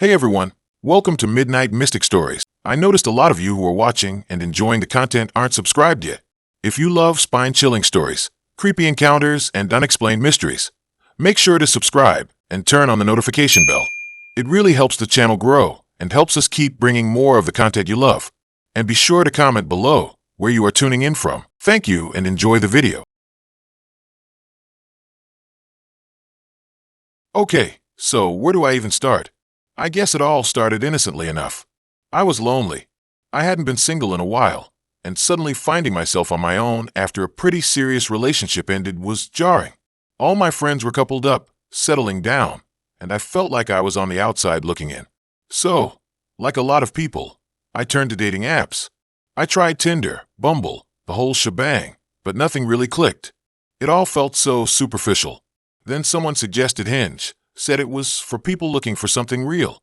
Hey everyone, welcome to Midnight Mystic Stories. I noticed a lot of you who are watching and enjoying the content aren't subscribed yet. If you love spine-chilling stories, creepy encounters, and unexplained mysteries, make sure to subscribe and turn on the notification bell. It really helps the channel grow and helps us keep bringing more of the content you love. And be sure to comment below where you are tuning in from. Thank you and enjoy the video. Okay, so where do I even start? I guess it all started innocently enough. I was lonely. I hadn't been single in a while, and suddenly finding myself on my own after a pretty serious relationship ended was jarring. All my friends were coupled up, settling down, and I felt like I was on the outside looking in. So, like a lot of people, I turned to dating apps. I tried Tinder, Bumble, the whole shebang, but nothing really clicked. It all felt so superficial. Then someone suggested Hinge, said it was for people looking for something real.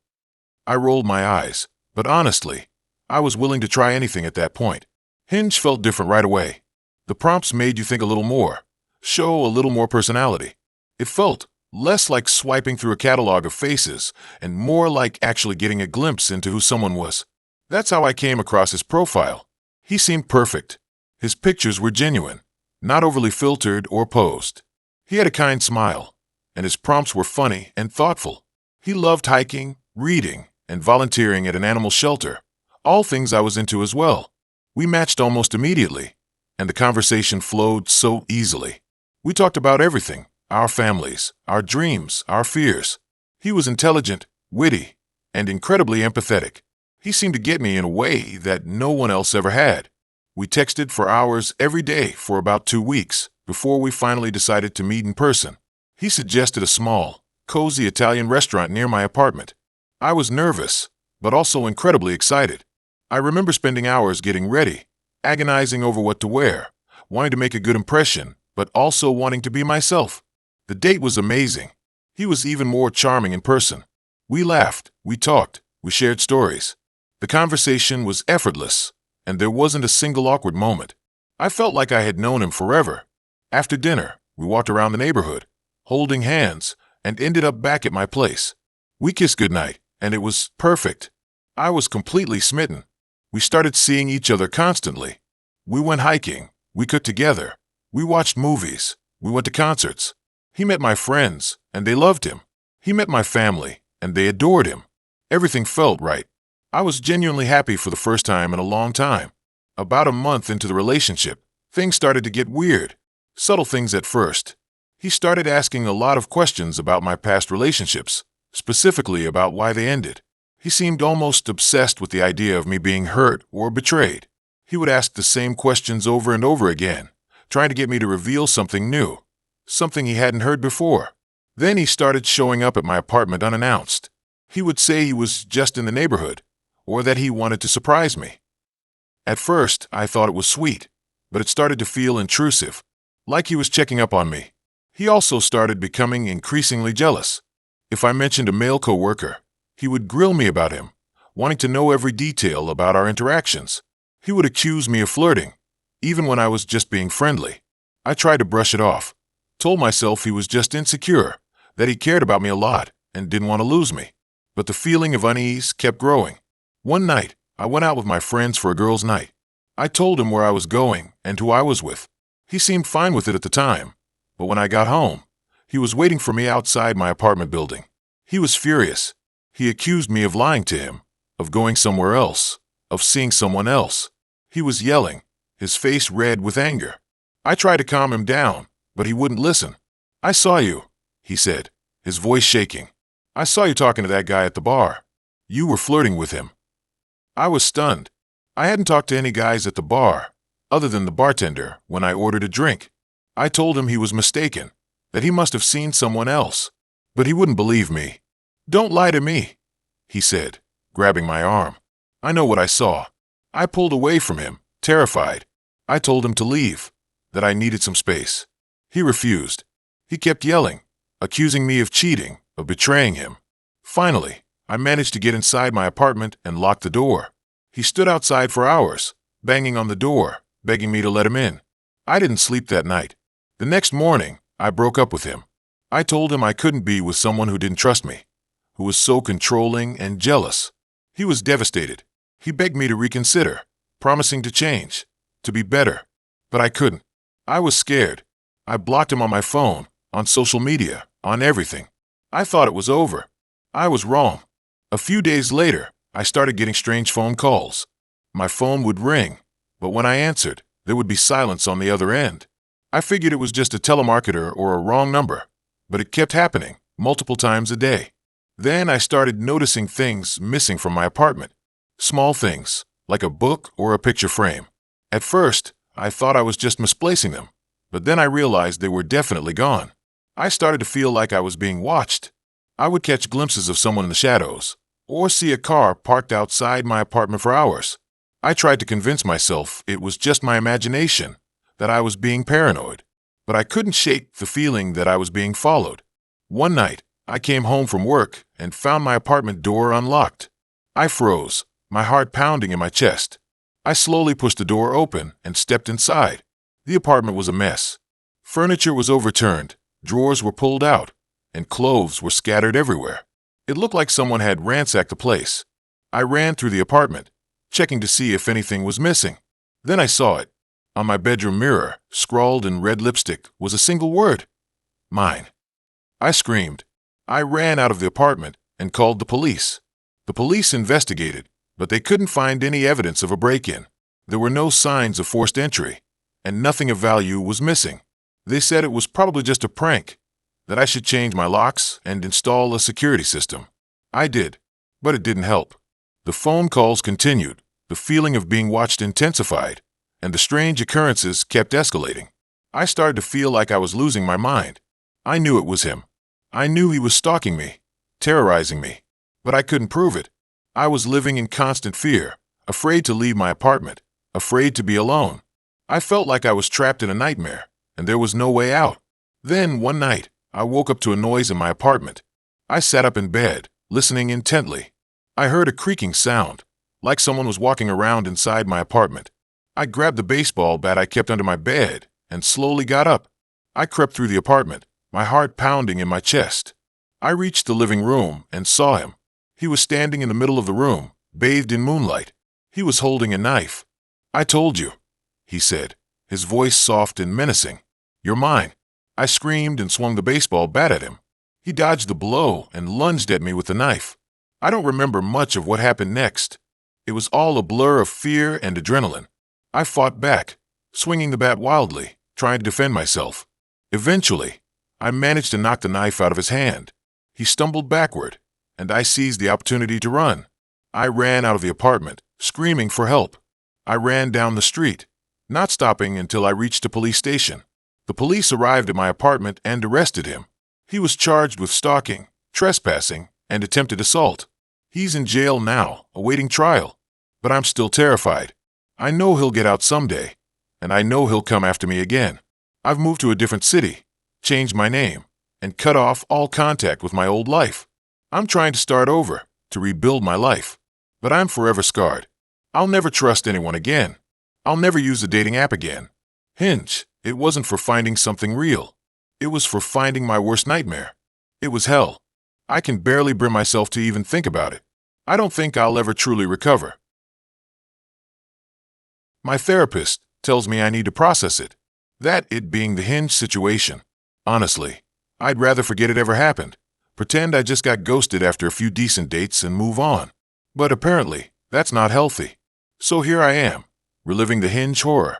I rolled my eyes, but honestly, I was willing to try anything at that point. Hinge felt different right away. The prompts made you think a little more, show a little more personality. It felt less like swiping through a catalog of faces and more like actually getting a glimpse into who someone was. That's how I came across his profile. He seemed perfect. His pictures were genuine, not overly filtered or posed. He had a kind smile, and his prompts were funny and thoughtful. He loved hiking, reading, and volunteering at an animal shelter, all things I was into as well. We matched almost immediately, and the conversation flowed so easily. We talked about everything, our families, our dreams, our fears. He was intelligent, witty, and incredibly empathetic. He seemed to get me in a way that no one else ever had. We texted for hours every day for about 2 weeks before we finally decided to meet in person. He suggested a small, cozy Italian restaurant near my apartment. I was nervous, but also incredibly excited. I remember spending hours getting ready, agonizing over what to wear, wanting to make a good impression, but also wanting to be myself. The date was amazing. He was even more charming in person. We laughed, we talked, we shared stories. The conversation was effortless, and there wasn't a single awkward moment. I felt like I had known him forever. After dinner, we walked around the neighborhood, holding hands, and ended up back at my place. We kissed goodnight, and it was perfect. I was completely smitten. We started seeing each other constantly. We went hiking, we cooked together, we watched movies, we went to concerts. He met my friends, and they loved him. He met my family, and they adored him. Everything felt right. I was genuinely happy for the first time in a long time. About a month into the relationship, things started to get weird. Subtle things at first. He started asking a lot of questions about my past relationships, specifically about why they ended. He seemed almost obsessed with the idea of me being hurt or betrayed. He would ask the same questions over and over again, trying to get me to reveal something new, something he hadn't heard before. Then he started showing up at my apartment unannounced. He would say he was just in the neighborhood, or that he wanted to surprise me. At first, I thought it was sweet, but it started to feel intrusive, like he was checking up on me. He also started becoming increasingly jealous. If I mentioned a male coworker, he would grill me about him, wanting to know every detail about our interactions. He would accuse me of flirting, even when I was just being friendly. I tried to brush it off, told myself he was just insecure, that he cared about me a lot and didn't want to lose me. But the feeling of unease kept growing. One night, I went out with my friends for a girls' night. I told him where I was going and who I was with. He seemed fine with it at the time. But when I got home, he was waiting for me outside my apartment building. He was furious. He accused me of lying to him, of going somewhere else, of seeing someone else. He was yelling, his face red with anger. I tried to calm him down, but he wouldn't listen. "I saw you," he said, his voice shaking. "I saw you talking to that guy at the bar. You were flirting with him." I was stunned. I hadn't talked to any guys at the bar, other than the bartender, when I ordered a drink. I told him he was mistaken, that he must have seen someone else. But he wouldn't believe me. "Don't lie to me," he said, grabbing my arm. "I know what I saw." I pulled away from him, terrified. I told him to leave, that I needed some space. He refused. He kept yelling, accusing me of cheating, of betraying him. Finally, I managed to get inside my apartment and lock the door. He stood outside for hours, banging on the door, begging me to let him in. I didn't sleep that night. The next morning, I broke up with him. I told him I couldn't be with someone who didn't trust me. who was so controlling and jealous. He was devastated. He begged me to reconsider, promising to change, to be better. But I couldn't. I was scared. I blocked him on my phone, on social media, on everything. I thought it was over. I was wrong. A few days later, I started getting strange phone calls. My phone would ring, but when I answered, there would be silence on the other end. I figured it was just a telemarketer or a wrong number, but it kept happening, multiple times a day. Then I started noticing things missing from my apartment. Small things, like a book or a picture frame. At first, I thought I was just misplacing them, but then I realized they were definitely gone. I started to feel like I was being watched. I would catch glimpses of someone in the shadows, or see a car parked outside my apartment for hours. I tried to convince myself it was just my imagination, that I was being paranoid, but I couldn't shake the feeling that I was being followed. One night, I came home from work and found my apartment door unlocked. I froze, my heart pounding in my chest. I slowly pushed the door open and stepped inside. The apartment was a mess. Furniture was overturned, drawers were pulled out, and clothes were scattered everywhere. It looked like someone had ransacked the place. I ran through the apartment, checking to see if anything was missing. Then I saw it. On my bedroom mirror, scrawled in red lipstick, was a single word: mine. I screamed. I ran out of the apartment and called the police. The police investigated, but they couldn't find any evidence of a break-in. There were no signs of forced entry, and nothing of value was missing. They said it was probably just a prank, that I should change my locks and install a security system. I did, but it didn't help. The phone calls continued, the feeling of being watched intensified, and the strange occurrences kept escalating. I started to feel like I was losing my mind. I knew it was him. I knew he was stalking me, terrorizing me, but I couldn't prove it. I was living in constant fear, afraid to leave my apartment, afraid to be alone. I felt like I was trapped in a nightmare, and there was no way out. Then, one night, I woke up to a noise in my apartment. I sat up in bed, listening intently. I heard a creaking sound, like someone was walking around inside my apartment. I grabbed the baseball bat I kept under my bed and slowly got up. I crept through the apartment, my heart pounding in my chest. I reached the living room and saw him. He was standing in the middle of the room, bathed in moonlight. He was holding a knife. "I told you," he said, his voice soft and menacing. "You're mine." I screamed and swung the baseball bat at him. He dodged the blow and lunged at me with the knife. I don't remember much of what happened next. It was all a blur of fear and adrenaline. I fought back, swinging the bat wildly, trying to defend myself. Eventually, I managed to knock the knife out of his hand. He stumbled backward, and I seized the opportunity to run. I ran out of the apartment, screaming for help. I ran down the street, not stopping until I reached a police station. The police arrived at my apartment and arrested him. He was charged with stalking, trespassing, and attempted assault. He's in jail now, awaiting trial. But I'm still terrified. I know he'll get out someday, and I know he'll come after me again. I've moved to a different city, changed my name, and cut off all contact with my old life. I'm trying to start over, to rebuild my life. But I'm forever scarred. I'll never trust anyone again. I'll never use a dating app again. Hinge, it wasn't for finding something real. It was for finding my worst nightmare. It was hell. I can barely bring myself to even think about it. I don't think I'll ever truly recover. My therapist tells me I need to process it. That it being the Hinge situation. Honestly, I'd rather forget it ever happened. Pretend I just got ghosted after a few decent dates and move on. But apparently, that's not healthy. So here I am, reliving the Hinge horror.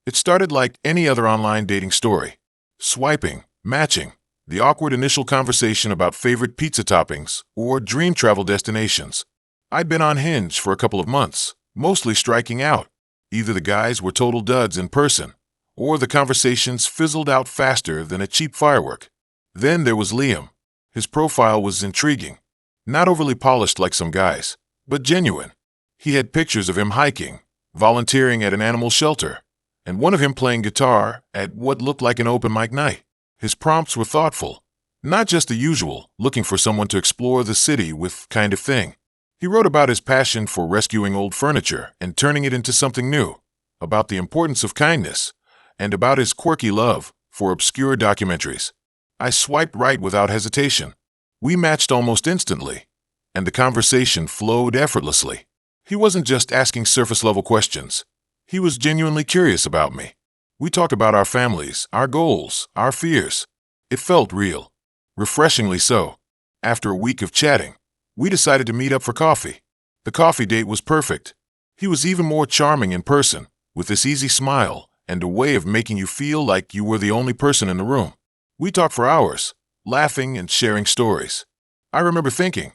It started like any other online dating story. Swiping, matching, the awkward initial conversation about favorite pizza toppings or dream travel destinations. I'd been on Hinge for a couple of months, mostly striking out. Either the guys were total duds in person, or the conversations fizzled out faster than a cheap firework. Then there was Liam. His profile was intriguing. Not overly polished like some guys, but genuine. He had pictures of him hiking, volunteering at an animal shelter, and one of him playing guitar at what looked like an open mic night. His prompts were thoughtful, not just the usual, looking for someone to explore the city with kind of thing. He wrote about his passion for rescuing old furniture and turning it into something new, about the importance of kindness, and about his quirky love for obscure documentaries. I swiped right without hesitation. We matched almost instantly, and the conversation flowed effortlessly. He wasn't just asking surface-level questions. He was genuinely curious about me. We talked about our families, our goals, our fears. It felt real. Refreshingly so. After a week of chatting, we decided to meet up for coffee. The coffee date was perfect. He was even more charming in person, with this easy smile and a way of making you feel like you were the only person in the room. We talked for hours, laughing and sharing stories. I remember thinking,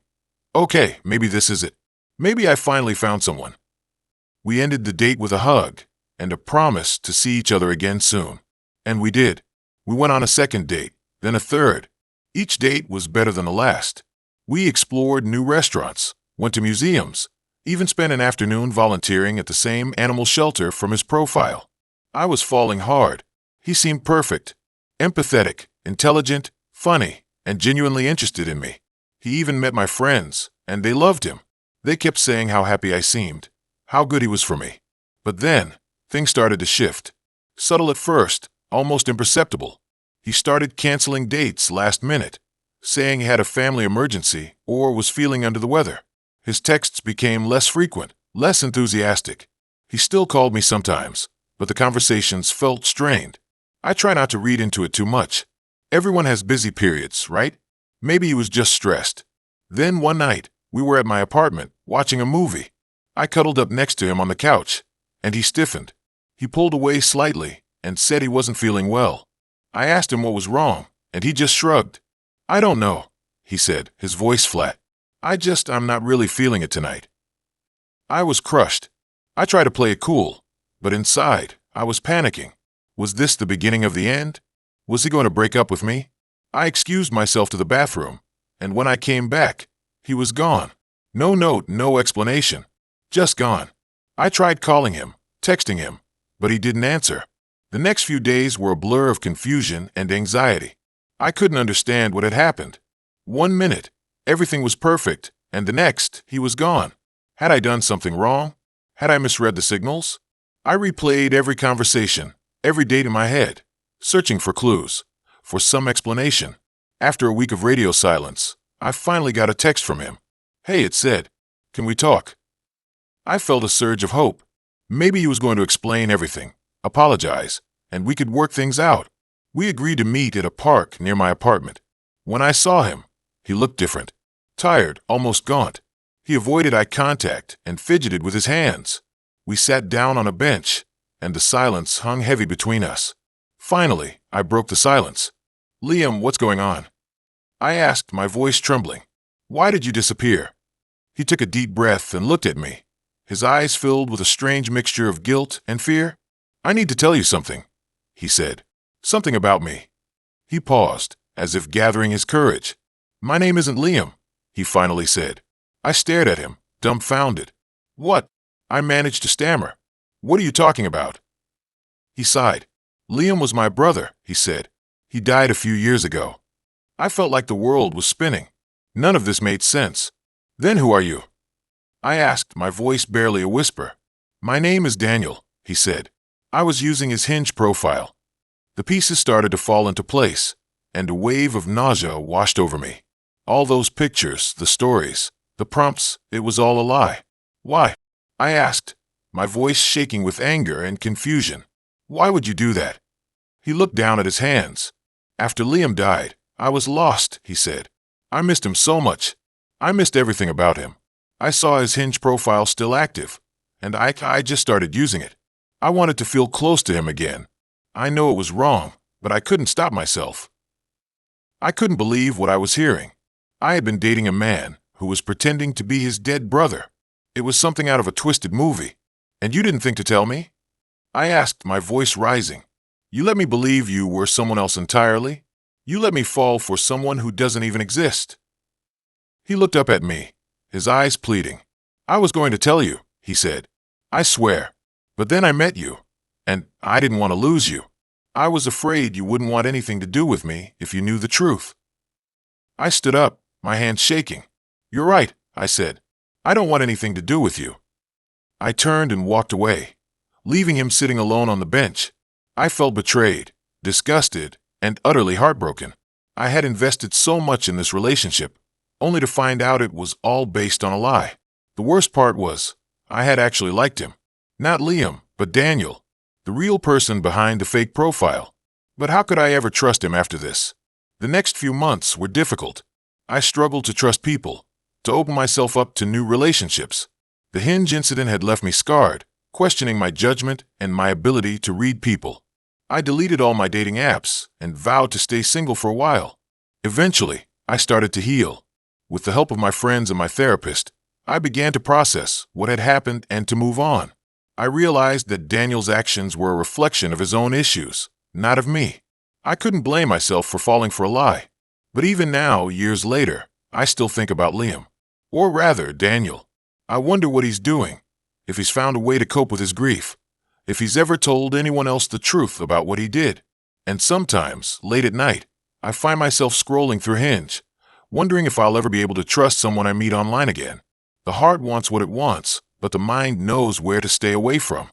okay, maybe this is it. Maybe I finally found someone. We ended the date with a hug and a promise to see each other again soon. And we did. We went on a second date, then a third. Each date was better than the last. We explored new restaurants, went to museums, even spent an afternoon volunteering at the same animal shelter from his profile. I was falling hard. He seemed perfect, empathetic, intelligent, funny, and genuinely interested in me. He even met my friends, and they loved him. They kept saying how happy I seemed, how good he was for me. But then, things started to shift. Subtle at first, almost imperceptible. He started canceling dates last minute, saying he had a family emergency or was feeling under the weather. His texts became less frequent, less enthusiastic. He still called me sometimes, but the conversations felt strained. I try not to read into it too much. Everyone has busy periods, right? Maybe he was just stressed. Then one night, we were at my apartment, watching a movie. I cuddled up next to him on the couch, and he stiffened. He pulled away slightly and said he wasn't feeling well. I asked him what was wrong, and he just shrugged. I don't know, he said, his voice flat. I'm not really feeling it tonight. I was crushed. I tried to play it cool, but inside, I was panicking. Was this the beginning of the end? Was he going to break up with me? I excused myself to the bathroom, and when I came back, he was gone. No note, no explanation. Just gone. I tried calling him, texting him, but he didn't answer. The next few days were a blur of confusion and anxiety. I couldn't understand what had happened. 1 minute, everything was perfect, and the next, he was gone. Had I done something wrong? Had I misread the signals? I replayed every conversation, every date in my head, searching for clues, for some explanation. After a week of radio silence, I finally got a text from him. Hey, it said, "Can we talk?" I felt a surge of hope. Maybe he was going to explain everything, apologize, and we could work things out. We agreed to meet at a park near my apartment. When I saw him, he looked different. Tired, almost gaunt. He avoided eye contact and fidgeted with his hands. We sat down on a bench, and the silence hung heavy between us. Finally, I broke the silence. "Liam, what's going on?" I asked, my voice trembling. "Why did you disappear?" He took a deep breath and looked at me, his eyes filled with a strange mixture of guilt and fear. "I need to tell you something," he said. "Something about me." He paused, as if gathering his courage. "My name isn't Liam," he finally said. I stared at him, dumbfounded. "What?" I managed to stammer. "What are you talking about?" He sighed. "Liam was my brother," he said. "He died a few years ago." I felt like the world was spinning. None of this made sense. "Then who are you?" I asked, my voice barely a whisper. "My name is Daniel," he said. I was using his Hinge profile. The pieces started to fall into place, and a wave of nausea washed over me. All those pictures, the stories, the prompts, it was all a lie. "Why?" I asked, my voice shaking with anger and confusion. "Why would you do that?" He looked down at his hands. "After Liam died, I was lost," he said. "I missed him so much. I missed everything about him. I saw his Hinge profile still active, and I just started using it. I wanted to feel close to him again. I know it was wrong, but I couldn't stop myself." I couldn't believe what I was hearing. I had been dating a man who was pretending to be his dead brother. It was something out of a twisted movie. "And you didn't think to tell me?" I asked, my voice rising. "You let me believe you were someone else entirely? You let me fall for someone who doesn't even exist?" He looked up at me, his eyes pleading. "I was going to tell you," he said. "I swear. But then I met you, and I didn't want to lose you. I was afraid you wouldn't want anything to do with me if you knew the truth." I stood up, my hands shaking. "You're right," I said. "I don't want anything to do with you." I turned and walked away, leaving him sitting alone on the bench. I felt betrayed, disgusted, and utterly heartbroken. I had invested so much in this relationship, only to find out it was all based on a lie. The worst part was, I had actually liked him. Not Liam, but Daniel, the real person behind the fake profile. But how could I ever trust him after this? The next few months were difficult. I struggled to trust people, to open myself up to new relationships. The Hinge incident had left me scarred, questioning my judgment and my ability to read people. I deleted all my dating apps and vowed to stay single for a while. Eventually, I started to heal. With the help of my friends and my therapist, I began to process what had happened and to move on. I realized that Daniel's actions were a reflection of his own issues, not of me. I couldn't blame myself for falling for a lie. But even now, years later, I still think about Liam. Or rather, Daniel. I wonder what he's doing, if he's found a way to cope with his grief, if he's ever told anyone else the truth about what he did. And sometimes, late at night, I find myself scrolling through Hinge, wondering if I'll ever be able to trust someone I meet online again. The heart wants what it wants, but the mind knows where to stay away from.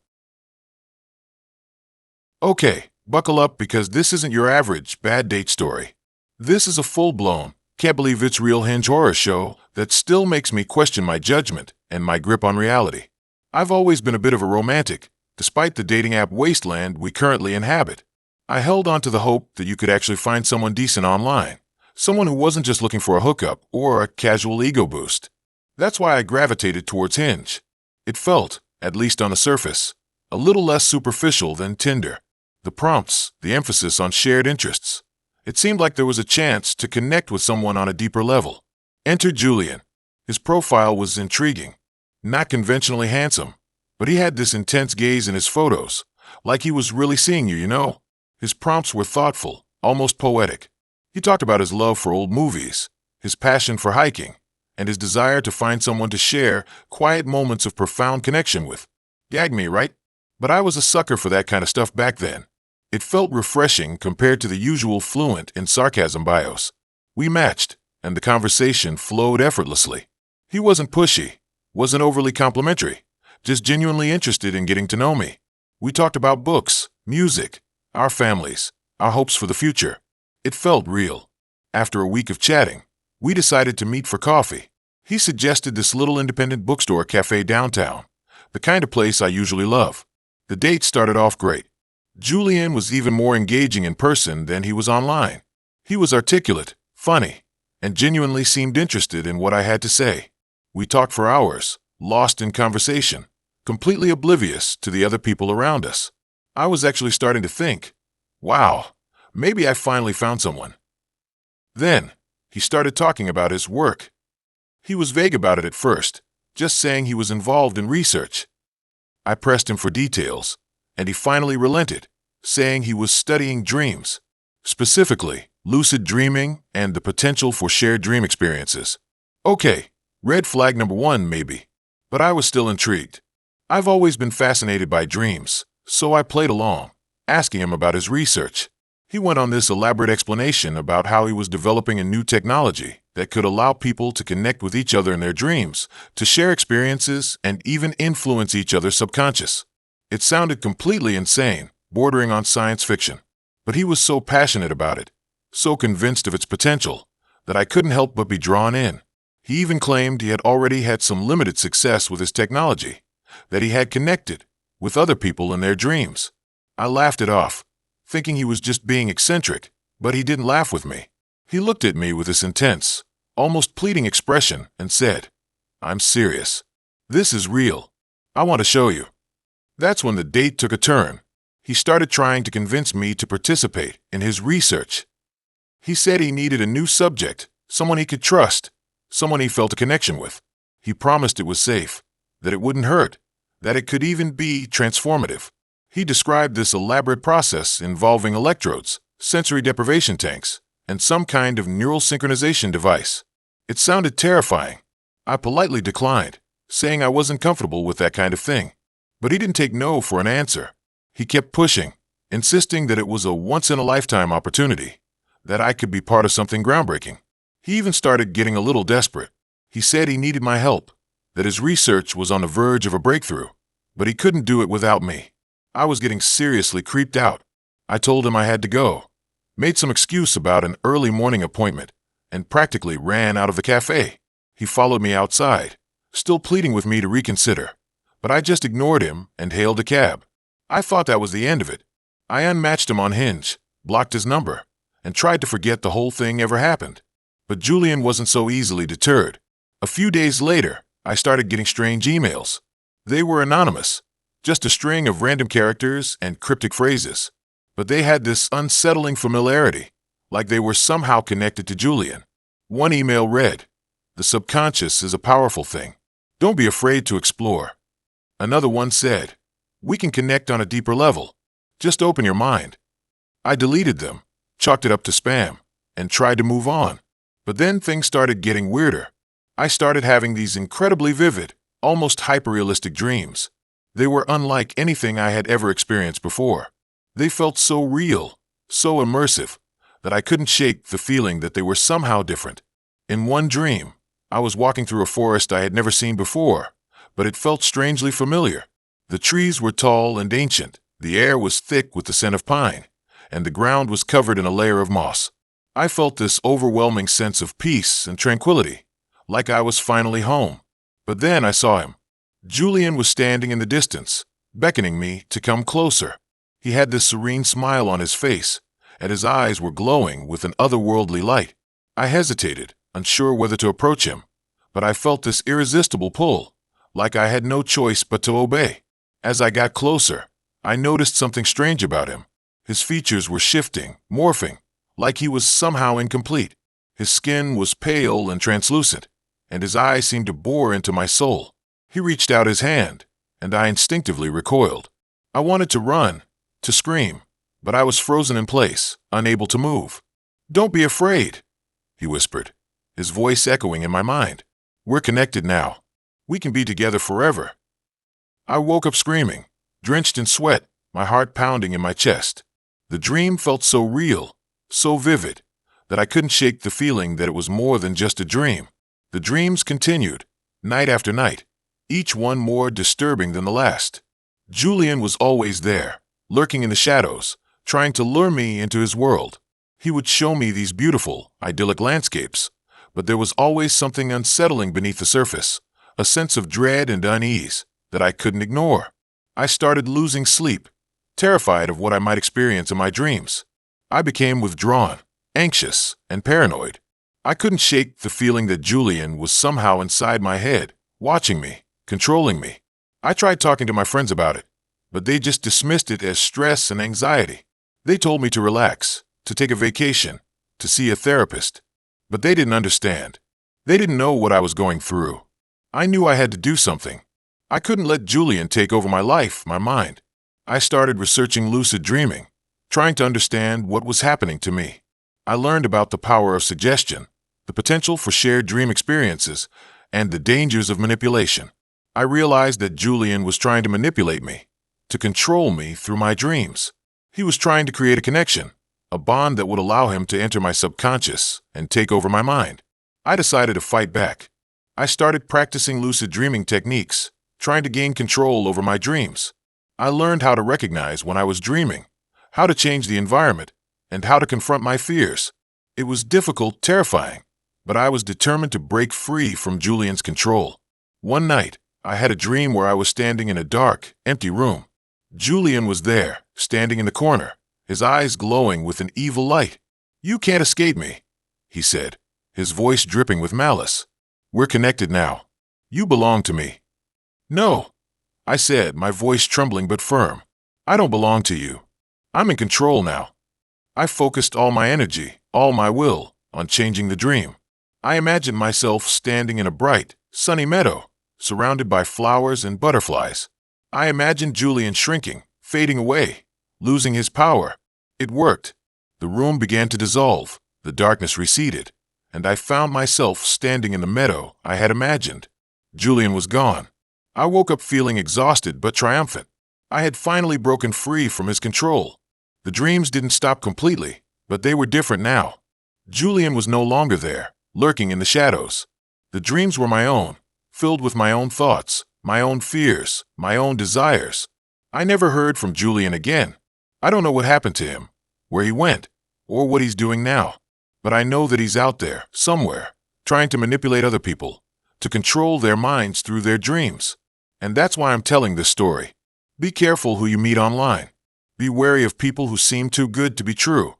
Okay, buckle up because this isn't your average bad date story. This is a full-blown, can't believe it's real Hinge horror show that still makes me question my judgment and my grip on reality. I've always been a bit of a romantic, despite the dating app wasteland we currently inhabit. I held on to the hope that you could actually find someone decent online, someone who wasn't just looking for a hookup or a casual ego boost. That's why I gravitated towards Hinge. It felt, at least on the surface, a little less superficial than Tinder. The prompts, the emphasis on shared interests. It seemed like there was a chance to connect with someone on a deeper level. Enter Julian. His profile was intriguing. Not conventionally handsome, but he had this intense gaze in his photos, like he was really seeing you, you know? His prompts were thoughtful, almost poetic. He talked about his love for old movies, his passion for hiking, and his desire to find someone to share quiet moments of profound connection with. Gag me, right? But I was a sucker for that kind of stuff back then. It felt refreshing compared to the usual fluent and sarcasm bios. We matched, and the conversation flowed effortlessly. He wasn't pushy, wasn't overly complimentary, just genuinely interested in getting to know me. We talked about books, music, our families, our hopes for the future. It felt real. After a week of chatting, we decided to meet for coffee. He suggested this little independent bookstore cafe downtown, the kind of place I usually love. The date started off great. Julian was even more engaging in person than he was online. He was articulate, funny, and genuinely seemed interested in what I had to say. We talked for hours, lost in conversation, completely oblivious to the other people around us. I was actually starting to think, wow, maybe I finally found someone. Then, he started talking about his work. He was vague about it at first, just saying he was involved in research. I pressed him for details, and he finally relented, saying he was studying dreams, specifically lucid dreaming and the potential for shared dream experiences. Okay, red flag number 1 maybe, but I was still intrigued. I've always been fascinated by dreams, so I played along, asking him about his research. He went on this elaborate explanation about how he was developing a new technology that could allow people to connect with each other in their dreams, to share experiences, and even influence each other's subconscious. It sounded completely insane, bordering on science fiction. But he was so passionate about it, so convinced of its potential, that I couldn't help but be drawn in. He even claimed he had already had some limited success with his technology, that he had connected with other people in their dreams. I laughed it off, thinking he was just being eccentric, but he didn't laugh with me. He looked at me with this intense, almost pleading expression and said, "I'm serious. This is real. I want to show you." That's when the date took a turn. He started trying to convince me to participate in his research. He said he needed a new subject, someone he could trust, someone he felt a connection with. He promised it was safe, that it wouldn't hurt, that it could even be transformative. He described this elaborate process involving electrodes, sensory deprivation tanks, and some kind of neural synchronization device. It sounded terrifying. I politely declined, saying I wasn't comfortable with that kind of thing. But he didn't take no for an answer. He kept pushing, insisting that it was a once-in-a-lifetime opportunity, that I could be part of something groundbreaking. He even started getting a little desperate. He said he needed my help, that his research was on the verge of a breakthrough, but he couldn't do it without me. I was getting seriously creeped out. I told him I had to go, made some excuse about an early morning appointment, and practically ran out of the cafe. He followed me outside, still pleading with me to reconsider, but I just ignored him and hailed a cab. I thought that was the end of it. I unmatched him on Hinge, blocked his number, and tried to forget the whole thing ever happened. But Julian wasn't so easily deterred. A few days later, I started getting strange emails. They were anonymous, just a string of random characters and cryptic phrases. But they had this unsettling familiarity, like they were somehow connected to Julian. One email read, "The subconscious is a powerful thing. Don't be afraid to explore." Another one said, "We can connect on a deeper level. Just open your mind." I deleted them, chalked it up to spam, and tried to move on. But then things started getting weirder. I started having these incredibly vivid, almost hyperrealistic dreams. They were unlike anything I had ever experienced before. They felt so real, so immersive, that I couldn't shake the feeling that they were somehow different. In one dream, I was walking through a forest I had never seen before, but it felt strangely familiar. The trees were tall and ancient, the air was thick with the scent of pine, and the ground was covered in a layer of moss. I felt this overwhelming sense of peace and tranquility, like I was finally home. But then I saw him. Julian was standing in the distance, beckoning me to come closer. He had this serene smile on his face, and his eyes were glowing with an otherworldly light. I hesitated, unsure whether to approach him, but I felt this irresistible pull, like I had no choice but to obey. As I got closer, I noticed something strange about him. His features were shifting, morphing, like he was somehow incomplete. His skin was pale and translucent, and his eyes seemed to bore into my soul. He reached out his hand, and I instinctively recoiled. I wanted to run, to scream, but I was frozen in place, unable to move. "Don't be afraid," he whispered, his voice echoing in my mind. "We're connected now. We can be together forever." I woke up screaming, drenched in sweat, my heart pounding in my chest. The dream felt so real, so vivid, that I couldn't shake the feeling that it was more than just a dream. The dreams continued, night after night, each one more disturbing than the last. Julian was always there, lurking in the shadows, trying to lure me into his world. He would show me these beautiful, idyllic landscapes, but there was always something unsettling beneath the surface, a sense of dread and unease that I couldn't ignore. I started losing sleep, terrified of what I might experience in my dreams. I became withdrawn, anxious, and paranoid. I couldn't shake the feeling that Julian was somehow inside my head, watching me, controlling me. I tried talking to my friends about it, but they just dismissed it as stress and anxiety. They told me to relax, to take a vacation, to see a therapist. But they didn't understand. They didn't know what I was going through. I knew I had to do something. I couldn't let Julian take over my life, my mind. I started researching lucid dreaming, trying to understand what was happening to me. I learned about the power of suggestion, the potential for shared dream experiences, and the dangers of manipulation. I realized that Julian was trying to manipulate me, to control me through my dreams. He was trying to create a connection, a bond that would allow him to enter my subconscious and take over my mind. I decided to fight back. I started practicing lucid dreaming techniques, trying to gain control over my dreams. I learned how to recognize when I was dreaming, how to change the environment, and how to confront my fears. It was difficult, terrifying, but I was determined to break free from Julian's control. One night, I had a dream where I was standing in a dark, empty room. Julian was there, standing in the corner, his eyes glowing with an evil light. "You can't escape me," he said, his voice dripping with malice. "We're connected now. You belong to me." "No," I said, my voice trembling but firm. "I don't belong to you. I'm in control now." I focused all my energy, all my will, on changing the dream. I imagined myself standing in a bright, sunny meadow, surrounded by flowers and butterflies. I imagined Julian shrinking, fading away, losing his power. It worked. The room began to dissolve, the darkness receded, and I found myself standing in the meadow I had imagined. Julian was gone. I woke up feeling exhausted but triumphant. I had finally broken free from his control. The dreams didn't stop completely, but they were different now. Julian was no longer there, lurking in the shadows. The dreams were my own, filled with my own thoughts, my own fears, my own desires. I never heard from Julian again. I don't know what happened to him, where he went, or what he's doing now. but I know that he's out there, somewhere, trying to manipulate other people, to control their minds through their dreams. And that's why I'm telling this story. Be careful who you meet online. Be wary of people who seem too good to be true.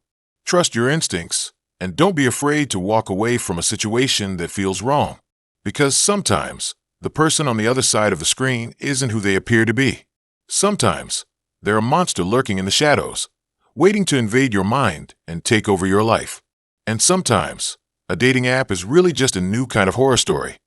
Trust your instincts, and don't be afraid to walk away from a situation that feels wrong. Because sometimes, the person on the other side of the screen isn't who they appear to be. Sometimes, they're a monster lurking in the shadows, waiting to invade your mind and take over your life. And sometimes, a dating app is really just a new kind of horror story.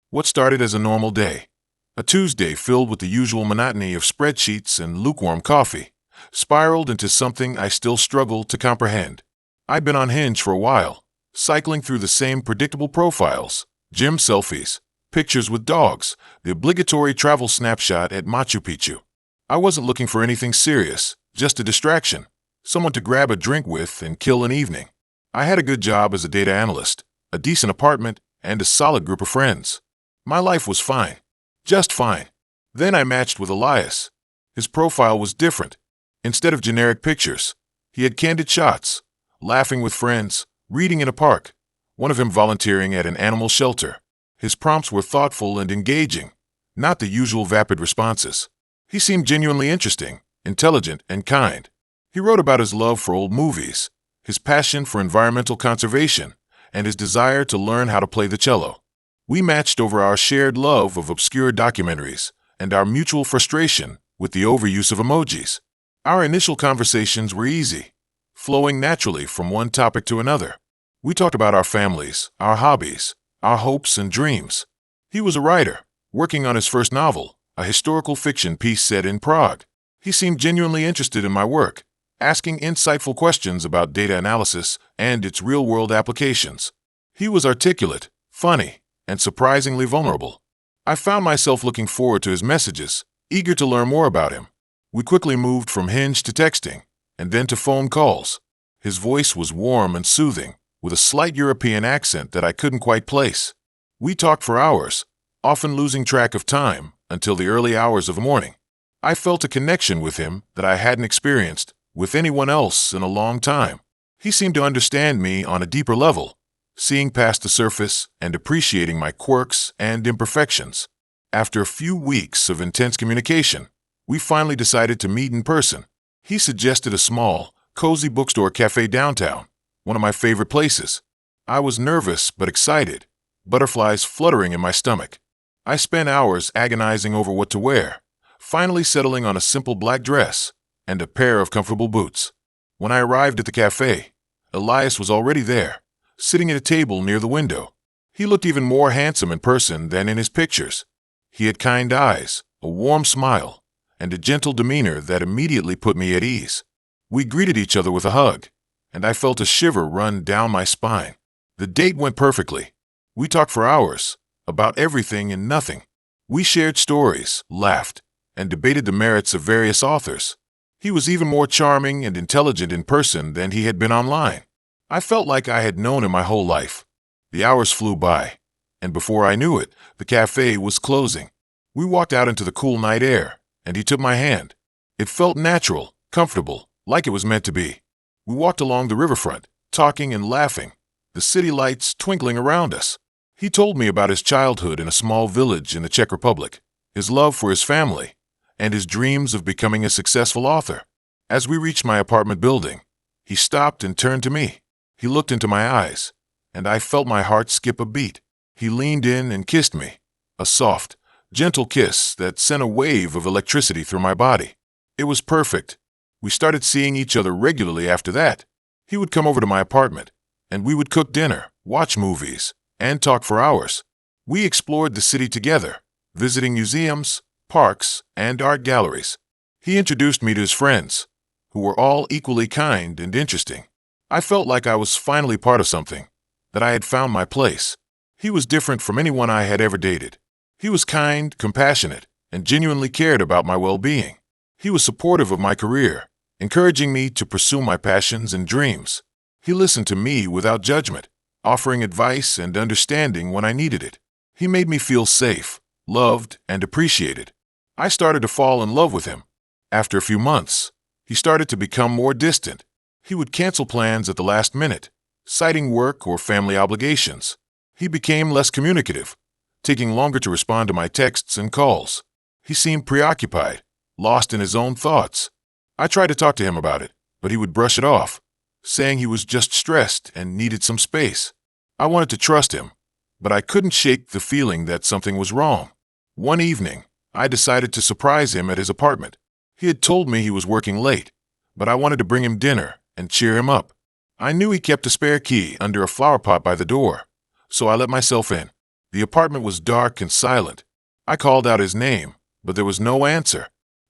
What started as a normal day, a Tuesday filled with the usual monotony of spreadsheets and lukewarm coffee, spiraled into something I still struggle to comprehend. I've been on Hinge for a while, cycling through the same predictable profiles, gym selfies, pictures with dogs, the obligatory travel snapshot at Machu Picchu. I wasn't looking for anything serious, just a distraction, someone to grab a drink with and kill an evening. I had a good job as a data analyst, a decent apartment, and a solid group of friends. My life was fine, just fine. Then I matched with Elias. His profile was different. Instead of generic pictures, he had candid shots, laughing with friends, reading in a park, one of him volunteering at an animal shelter. His prompts were thoughtful and engaging, not the usual vapid responses. He seemed genuinely interesting, intelligent, and kind. He wrote about his love for old movies, his passion for environmental conservation, and his desire to learn how to play the cello. We matched over our shared love of obscure documentaries and our mutual frustration with the overuse of emojis. Our initial conversations were easy, flowing naturally from one topic to another. We talked about our families, our hobbies, our hopes and dreams. He was a writer, working on his first novel, a historical fiction piece set in Prague. He seemed genuinely interested in my work, asking insightful questions about data analysis and its real-world applications. He was articulate, funny, and surprisingly vulnerable. I found myself looking forward to his messages, eager to learn more about him. We quickly moved from Hinge to texting, and then to phone calls. His voice was warm and soothing, with a slight European accent that I couldn't quite place. We talked for hours, often losing track of time until the early hours of the morning. I felt a connection with him that I hadn't experienced with anyone else in a long time. He seemed to understand me on a deeper level, seeing past the surface and appreciating my quirks and imperfections. After a few weeks of intense communication, we finally decided to meet in person. He suggested a small, cozy bookstore cafe downtown, one of my favorite places. I was nervous but excited, butterflies fluttering in my stomach. I spent hours agonizing over what to wear, finally settling on a simple black dress and a pair of comfortable boots. When I arrived at the cafe, Elias was already there, sitting at a table near the window. He looked even more handsome in person than in his pictures. He had kind eyes, a warm smile, and a gentle demeanor that immediately put me at ease. We greeted each other with a hug, and I felt a shiver run down my spine. The date went perfectly. We talked for hours, about everything and nothing. We shared stories, laughed, and debated the merits of various authors. He was even more charming and intelligent in person than he had been online. I felt like I had known him my whole life. The hours flew by, and before I knew it, the cafe was closing. We walked out into the cool night air, and he took my hand. It felt natural, comfortable, like it was meant to be. We walked along the riverfront, talking and laughing, the city lights twinkling around us. He told me about his childhood in a small village in the Czech Republic, his love for his family, and his dreams of becoming a successful author. As we reached my apartment building, he stopped and turned to me. He looked into my eyes, and I felt my heart skip a beat. He leaned in and kissed me, a soft, gentle kiss that sent a wave of electricity through my body. It was perfect. We started seeing each other regularly after that. He would come over to my apartment, and we would cook dinner, watch movies, and talk for hours. We explored the city together, visiting museums, parks, and art galleries. He introduced me to his friends, who were all equally kind and interesting. I felt like I was finally part of something, that I had found my place. He was different from anyone I had ever dated. He was kind, compassionate, and genuinely cared about my well-being. He was supportive of my career, encouraging me to pursue my passions and dreams. He listened to me without judgment, offering advice and understanding when I needed it. He made me feel safe, loved, and appreciated. I started to fall in love with him. After a few months, he started to become more distant. He would cancel plans at the last minute, citing work or family obligations. He became less communicative, taking longer to respond to my texts and calls. He seemed preoccupied, lost in his own thoughts. I tried to talk to him about it, but he would brush it off, saying he was just stressed and needed some space. I wanted to trust him, but I couldn't shake the feeling that something was wrong. One evening, I decided to surprise him at his apartment. He had told me he was working late, but I wanted to bring him dinner and cheer him up. I knew he kept a spare key under a flower pot by the door, so I let myself in. The apartment was dark and silent. I called out his name, but there was no answer.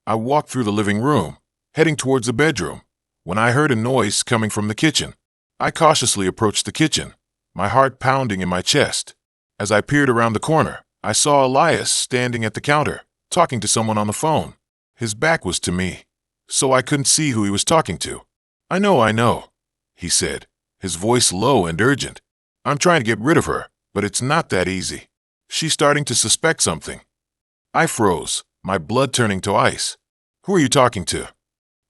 I walked through the living room, heading towards the bedroom, when I heard a noise coming from the kitchen. I cautiously approached the kitchen, my heart pounding in my chest. As I peered around the corner, I saw Elias standing at the counter, talking to someone on the phone. His back was to me, so I couldn't see who he was talking to. I know, he said, his voice low and urgent. I'm trying to get rid of her, but it's not that easy. She's starting to suspect something. I froze, my blood turning to ice. Who are you talking to?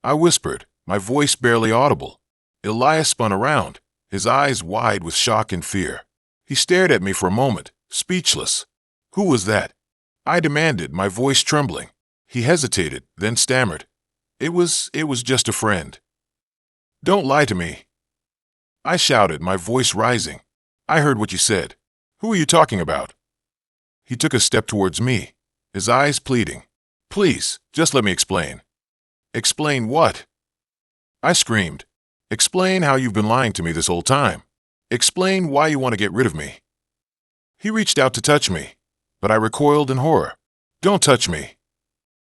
I whispered, my voice barely audible. Elias spun around, his eyes wide with shock and fear. He stared at me for a moment, speechless. Who was that? I demanded, my voice trembling. He hesitated, then stammered. It was just a friend. Don't lie to me. I shouted, my voice rising. I heard what you said. Who are you talking about? He took a step towards me, his eyes pleading. Please, just let me explain. Explain what? I screamed. Explain how you've been lying to me this whole time. Explain why you want to get rid of me. He reached out to touch me, but I recoiled in horror. Don't touch me.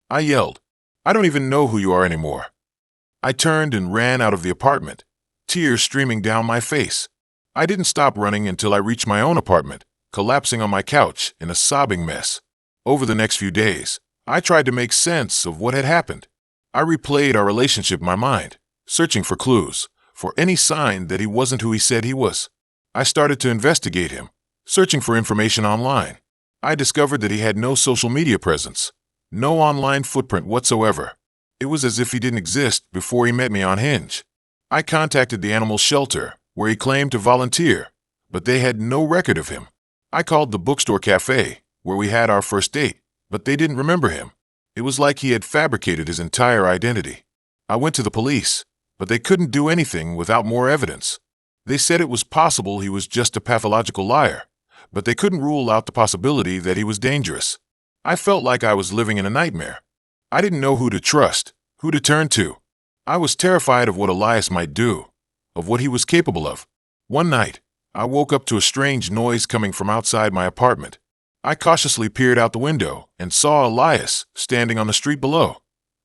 I yelled. I don't even know who you are anymore. I turned and ran out of the apartment, tears streaming down my face. I didn't stop running until I reached my own apartment, collapsing on my couch in a sobbing mess. Over the next few days, I tried to make sense of what had happened. I replayed our relationship in my mind, searching for clues, for any sign that he wasn't who he said he was. I started to investigate him, searching for information online. I discovered that he had no social media presence, no online footprint whatsoever. It was as if he didn't exist before he met me on Hinge. I contacted the animal shelter, where he claimed to volunteer, but they had no record of him. I called the bookstore cafe, where we had our first date, but they didn't remember him. It was like he had fabricated his entire identity. I went to the police, but they couldn't do anything without more evidence. They said it was possible he was just a pathological liar, but they couldn't rule out the possibility that he was dangerous. I felt like I was living in a nightmare. I didn't know who to trust, who to turn to. I was terrified of what Elias might do, of what he was capable of. One night, I woke up to a strange noise coming from outside my apartment. I cautiously peered out the window and saw Elias standing on the street below,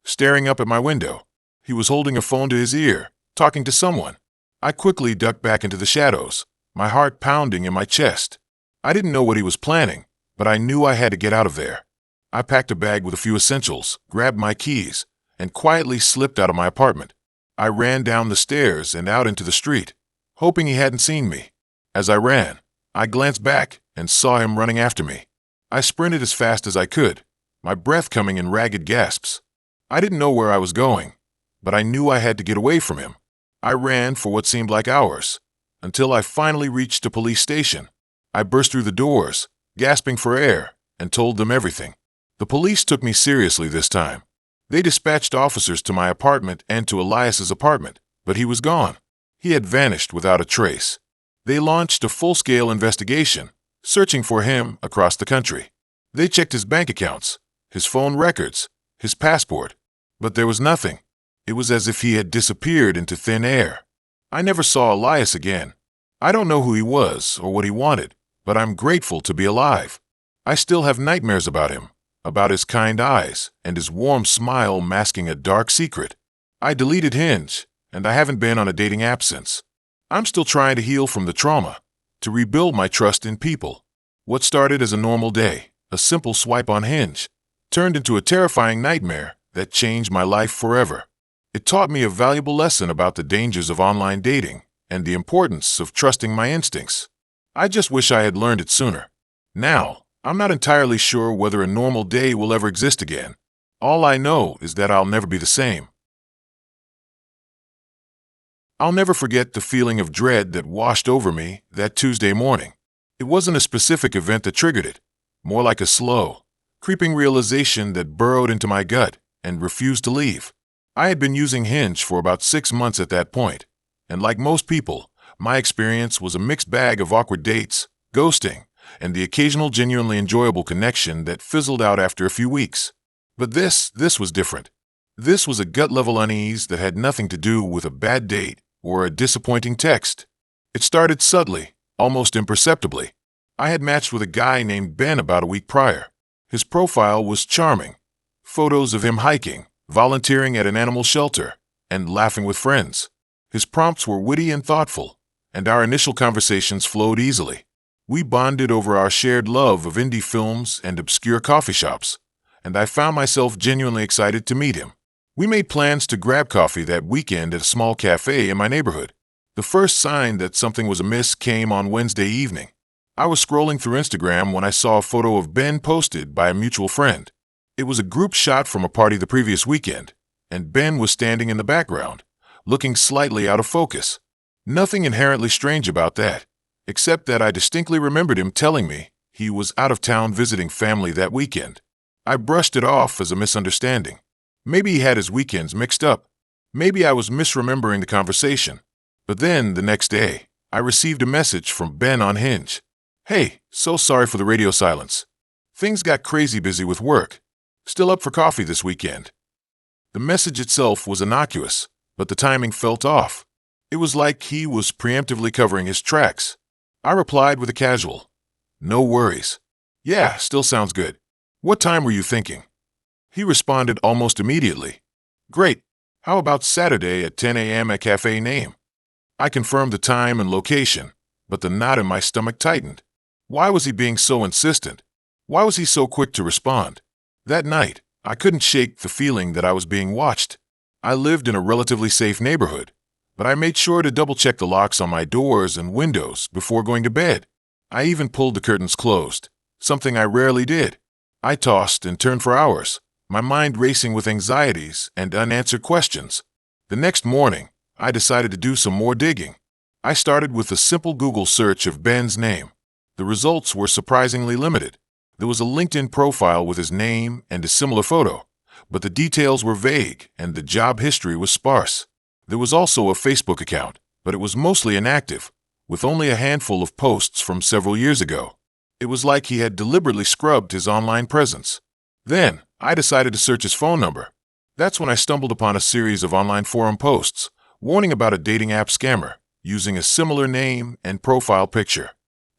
staring up at my window. He was holding a phone to his ear, talking to someone. I quickly ducked back into the shadows, my heart pounding in my chest. I didn't know what he was planning, but I knew I had to get out of there. I packed a bag with a few essentials, grabbed my keys, and quietly slipped out of my apartment. I ran down the stairs and out into the street, hoping he hadn't seen me. As I ran, I glanced back and saw him running after me. I sprinted as fast as I could, my breath coming in ragged gasps. I didn't know where I was going, but I knew I had to get away from him. I ran for what seemed like hours, until I finally reached a police station. I burst through the doors, gasping for air, and told them everything. The police took me seriously this time. They dispatched officers to my apartment and to Elias's apartment, but he was gone. He had vanished without a trace. They launched a full-scale investigation, searching for him across the country. They checked his bank accounts, his phone records, his passport, but there was nothing. It was as if he had disappeared into thin air. I never saw Elias again. I don't know who he was or what he wanted, but I'm grateful to be alive. I still have nightmares about him, about his kind eyes and his warm smile masking a dark secret. I deleted Hinge, and I haven't been on a dating app since. I'm still trying to heal from the trauma, to rebuild my trust in people. What started as a normal day, a simple swipe on Hinge, turned into a terrifying nightmare that changed my life forever. It taught me a valuable lesson about the dangers of online dating and the importance of trusting my instincts. I just wish I had learned it sooner. Now, I'm not entirely sure whether a normal day will ever exist again. All I know is that I'll never be the same. I'll never forget the feeling of dread that washed over me that Tuesday morning. It wasn't a specific event that triggered it, more like a slow, creeping realization that burrowed into my gut and refused to leave. I had been using Hinge for about 6 months at that point, and like most people, my experience was a mixed bag of awkward dates, ghosting, and the occasional genuinely enjoyable connection that fizzled out after a few weeks. But this was different. This was a gut-level unease that had nothing to do with a bad date or a disappointing text. It started subtly, almost imperceptibly. I had matched with a guy named Ben about a week prior. His profile was charming. Photos of him hiking, volunteering at an animal shelter, and laughing with friends. His prompts were witty and thoughtful, and our initial conversations flowed easily. We bonded over our shared love of indie films and obscure coffee shops, and I found myself genuinely excited to meet him. We made plans to grab coffee that weekend at a small cafe in my neighborhood. The first sign that something was amiss came on Wednesday evening. I was scrolling through Instagram when I saw a photo of Ben posted by a mutual friend. It was a group shot from a party the previous weekend, and Ben was standing in the background, looking slightly out of focus. Nothing inherently strange about that, except that I distinctly remembered him telling me he was out of town visiting family that weekend. I brushed it off as a misunderstanding. Maybe he had his weekends mixed up. Maybe I was misremembering the conversation. But then, the next day, I received a message from Ben on Hinge. "Hey, so sorry for the radio silence. Things got crazy busy with work. Still up for coffee this weekend." The message itself was innocuous, but the timing felt off. It was like he was preemptively covering his tracks. I replied with a casual, "No worries. Yeah, still sounds good. What time were you thinking?" He responded almost immediately, "Great. How about Saturday at 10 a.m. at Cafe Name?" I confirmed the time and location, but the knot in my stomach tightened. Why was he being so insistent? Why was he so quick to respond? That night, I couldn't shake the feeling that I was being watched. I lived in a relatively safe neighborhood, but I made sure to double-check the locks on my doors and windows before going to bed. I even pulled the curtains closed, something I rarely did. I tossed and turned for hours, my mind racing with anxieties and unanswered questions. The next morning, I decided to do some more digging. I started with a simple Google search of Ben's name. The results were surprisingly limited. There was a LinkedIn profile with his name and a similar photo, but the details were vague and the job history was sparse. There was also a Facebook account, but it was mostly inactive, with only a handful of posts from several years ago. It was like he had deliberately scrubbed his online presence. Then, I decided to search his phone number. That's when I stumbled upon a series of online forum posts warning about a dating app scammer using a similar name and profile picture.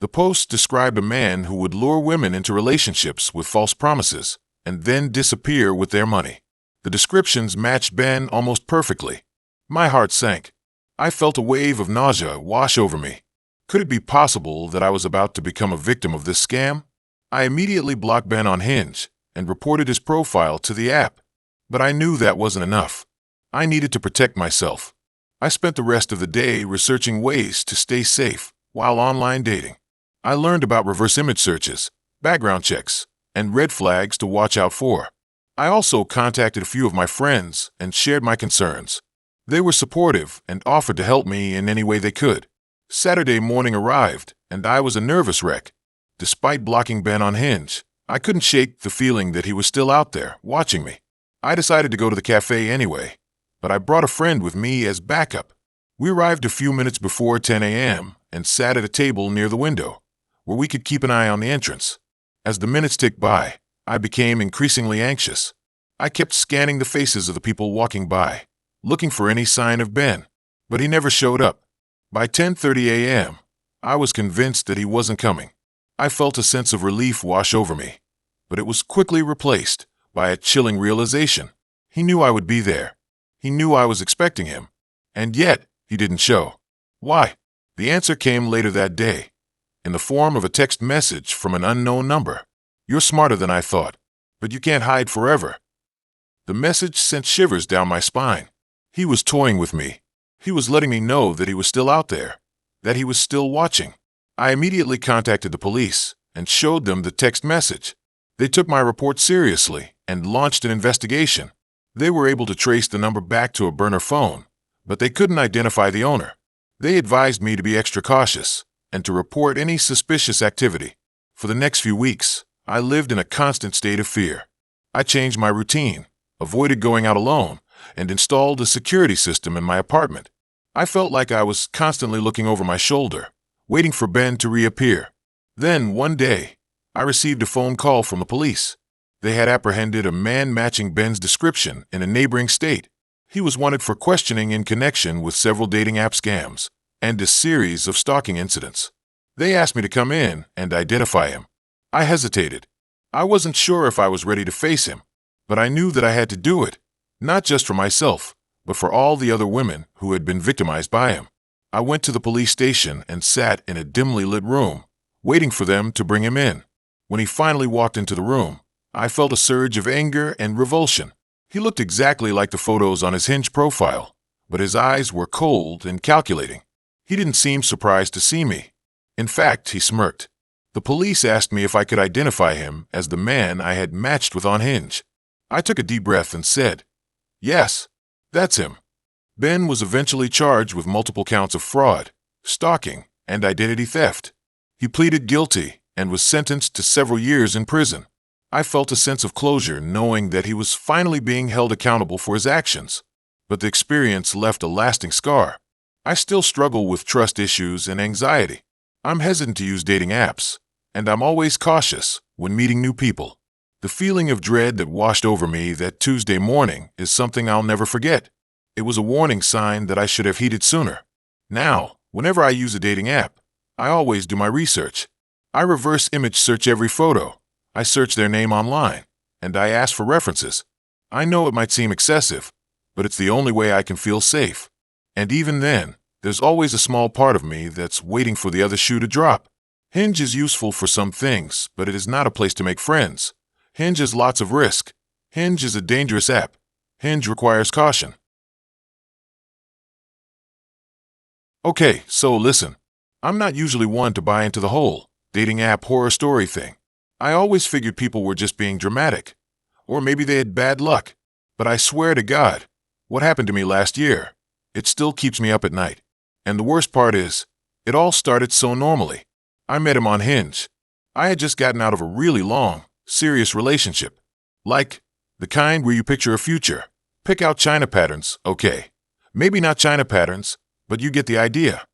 The posts described a man who would lure women into relationships with false promises and then disappear with their money. The descriptions matched Ben almost perfectly. My heart sank. I felt a wave of nausea wash over me. Could it be possible that I was about to become a victim of this scam? I immediately blocked Ben on Hinge and reported his profile to the app. But I knew that wasn't enough. I needed to protect myself. I spent the rest of the day researching ways to stay safe while online dating. I learned about reverse image searches, background checks, and red flags to watch out for. I also contacted a few of my friends and shared my concerns. They were supportive and offered to help me in any way they could. Saturday morning arrived, and I was a nervous wreck. Despite blocking Ben on Hinge, I couldn't shake the feeling that he was still out there, watching me. I decided to go to the cafe anyway, but I brought a friend with me as backup. We arrived a few minutes before 10 a.m. and sat at a table near the window, where we could keep an eye on the entrance. As the minutes ticked by, I became increasingly anxious. I kept scanning the faces of the people walking by, looking for any sign of Ben, but he never showed up. By 10:30 a.m., I was convinced that he wasn't coming. I felt a sense of relief wash over me, but it was quickly replaced by a chilling realization. He knew I would be there. He knew I was expecting him, and yet he didn't show. Why? The answer came later that day, in the form of a text message from an unknown number. "You're smarter than I thought, but you can't hide forever." The message sent shivers down my spine. He was toying with me. He was letting me know that he was still out there, that he was still watching. I immediately contacted the police and showed them the text message. They took my report seriously and launched an investigation. They were able to trace the number back to a burner phone, but they couldn't identify the owner. They advised me to be extra cautious and to report any suspicious activity. For the next few weeks, I lived in a constant state of fear. I changed my routine, avoided going out alone, and installed a security system in my apartment. I felt like I was constantly looking over my shoulder, waiting for Ben to reappear. Then, one day, I received a phone call from the police. They had apprehended a man matching Ben's description in a neighboring state. He was wanted for questioning in connection with several dating app scams and a series of stalking incidents. They asked me to come in and identify him. I hesitated. I wasn't sure if I was ready to face him, but I knew that I had to do it, not just for myself, but for all the other women who had been victimized by him. I went to the police station and sat in a dimly lit room, waiting for them to bring him in. When he finally walked into the room, I felt a surge of anger and revulsion. He looked exactly like the photos on his Hinge profile, but his eyes were cold and calculating. He didn't seem surprised to see me. In fact, he smirked. The police asked me if I could identify him as the man I had matched with on Hinge. I took a deep breath and said, "Yes, that's him." Ben was eventually charged with multiple counts of fraud, stalking, and identity theft. He pleaded guilty and was sentenced to several years in prison. I felt a sense of closure knowing that he was finally being held accountable for his actions, but the experience left a lasting scar. I still struggle with trust issues and anxiety. I'm hesitant to use dating apps, and I'm always cautious when meeting new people. The feeling of dread that washed over me that Tuesday morning is something I'll never forget. It was a warning sign that I should have heeded sooner. Now, whenever I use a dating app, I always do my research. I reverse image search every photo. I search their name online, and I ask for references. I know it might seem excessive, but it's the only way I can feel safe. And even then, there's always a small part of me that's waiting for the other shoe to drop. Hinge is useful for some things, but it is not a place to make friends. Hinge has lots of risk. Hinge is a dangerous app. Hinge requires caution. Okay, so listen. I'm not usually one to buy into the whole dating app horror story thing. I always figured people were just being dramatic. Or maybe they had bad luck. But I swear to God, what happened to me last year, it still keeps me up at night. And the worst part is, it all started so normally. I met him on Hinge. I had just gotten out of a really long, serious relationship. Like, the kind where you picture a future. Pick out China patterns, okay. Maybe not China patterns, but you get the idea.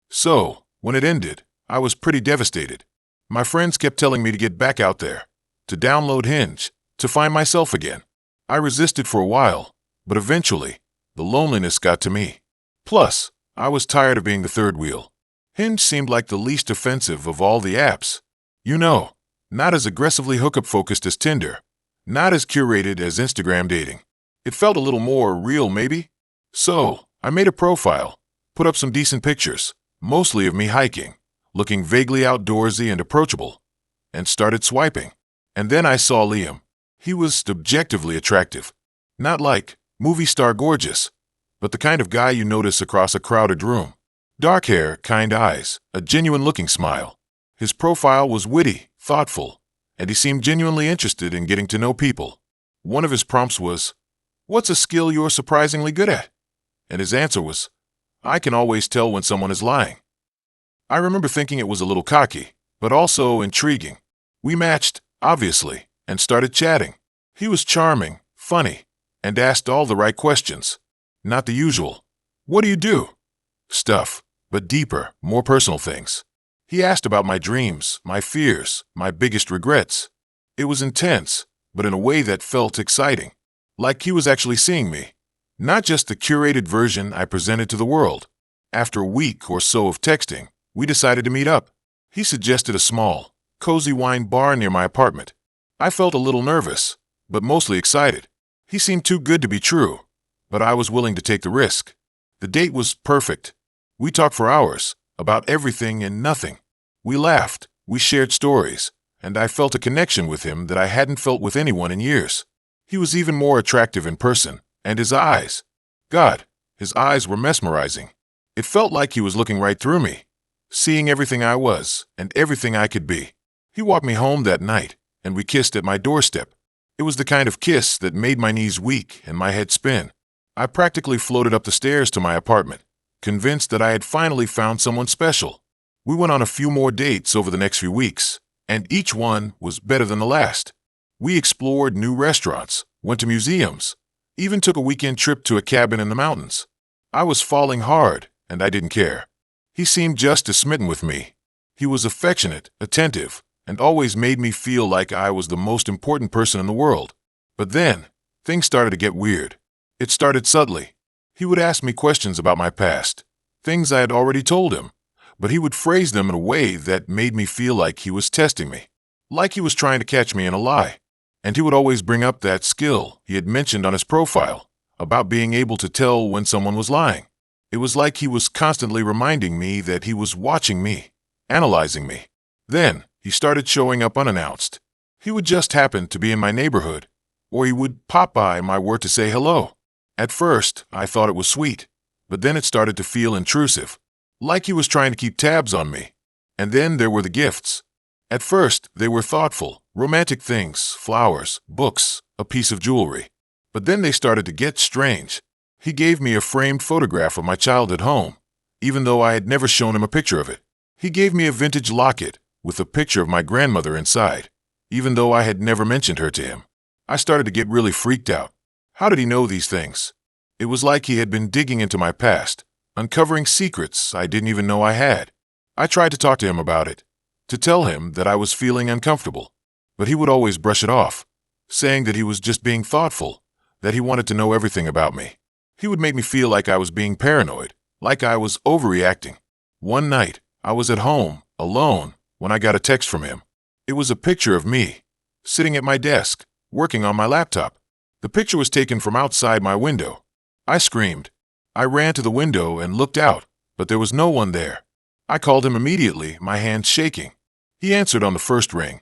So, when it ended, I was pretty devastated. My friends kept telling me to get back out there, to download Hinge, to find myself again. I resisted for a while, but eventually, the loneliness got to me. Plus, I was tired of being the third wheel. Hinge seemed like the least offensive of all the apps. You know, not as aggressively hookup-focused as Tinder, not as curated as Instagram dating. It felt a little more real, maybe? So, I made a profile, put up some decent pictures, mostly of me hiking, looking vaguely outdoorsy and approachable, and started swiping. And then I saw Liam. He was objectively attractive. Not like movie star gorgeous, but the kind of guy you notice across a crowded room. Dark hair, kind eyes, a genuine-looking smile. His profile was witty, thoughtful, and he seemed genuinely interested in getting to know people. One of his prompts was, "What's a skill you're surprisingly good at?" And his answer was, "I can always tell when someone is lying." I remember thinking it was a little cocky, but also intriguing. We matched, obviously, and started chatting. He was charming, funny, and asked all the right questions. Not the usual, "What do you do?" stuff, but deeper, more personal things. He asked about my dreams, my fears, my biggest regrets. It was intense, but in a way that felt exciting. Like he was actually seeing me, not just the curated version I presented to the world. After a week or so of texting, we decided to meet up. He suggested a small, cozy wine bar near my apartment. I felt a little nervous, but mostly excited. He seemed too good to be true, but I was willing to take the risk. The date was perfect. We talked for hours, about everything and nothing. We laughed, we shared stories, and I felt a connection with him that I hadn't felt with anyone in years. He was even more attractive in person, and his eyes. God, his eyes were mesmerizing. It felt like he was looking right through me, seeing everything I was and everything I could be. He walked me home that night, and we kissed at my doorstep. It was the kind of kiss that made my knees weak and my head spin. I practically floated up the stairs to my apartment, convinced that I had finally found someone special. We went on a few more dates over the next few weeks, and each one was better than the last. We explored new restaurants, went to museums, even took a weekend trip to a cabin in the mountains. I was falling hard, and I didn't care. He seemed just as smitten with me. He was affectionate, attentive, and always made me feel like I was the most important person in the world. But then, things started to get weird. It started subtly. He would ask me questions about my past, things I had already told him, but he would phrase them in a way that made me feel like he was testing me, like he was trying to catch me in a lie. And he would always bring up that skill he had mentioned on his profile, about being able to tell when someone was lying. It was like he was constantly reminding me that he was watching me, analyzing me. Then, he started showing up unannounced. He would just happen to be in my neighborhood, or he would pop by my work to say hello. At first, I thought it was sweet, but then it started to feel intrusive, like he was trying to keep tabs on me. And then there were the gifts. At first, they were thoughtful, romantic things, flowers, books, a piece of jewelry. But then they started to get strange. He gave me a framed photograph of my childhood home, even though I had never shown him a picture of it. He gave me a vintage locket with a picture of my grandmother inside, even though I had never mentioned her to him. I started to get really freaked out. How did he know these things? It was like he had been digging into my past, uncovering secrets I didn't even know I had. I tried to talk to him about it, to tell him that I was feeling uncomfortable, but he would always brush it off, saying that he was just being thoughtful, that he wanted to know everything about me. He would make me feel like I was being paranoid, like I was overreacting. One night, I was at home, alone, when I got a text from him. It was a picture of me, sitting at my desk, working on my laptop. The picture was taken from outside my window. I screamed. I ran to the window and looked out, but there was no one there. I called him immediately, my hands shaking. He answered on the first ring.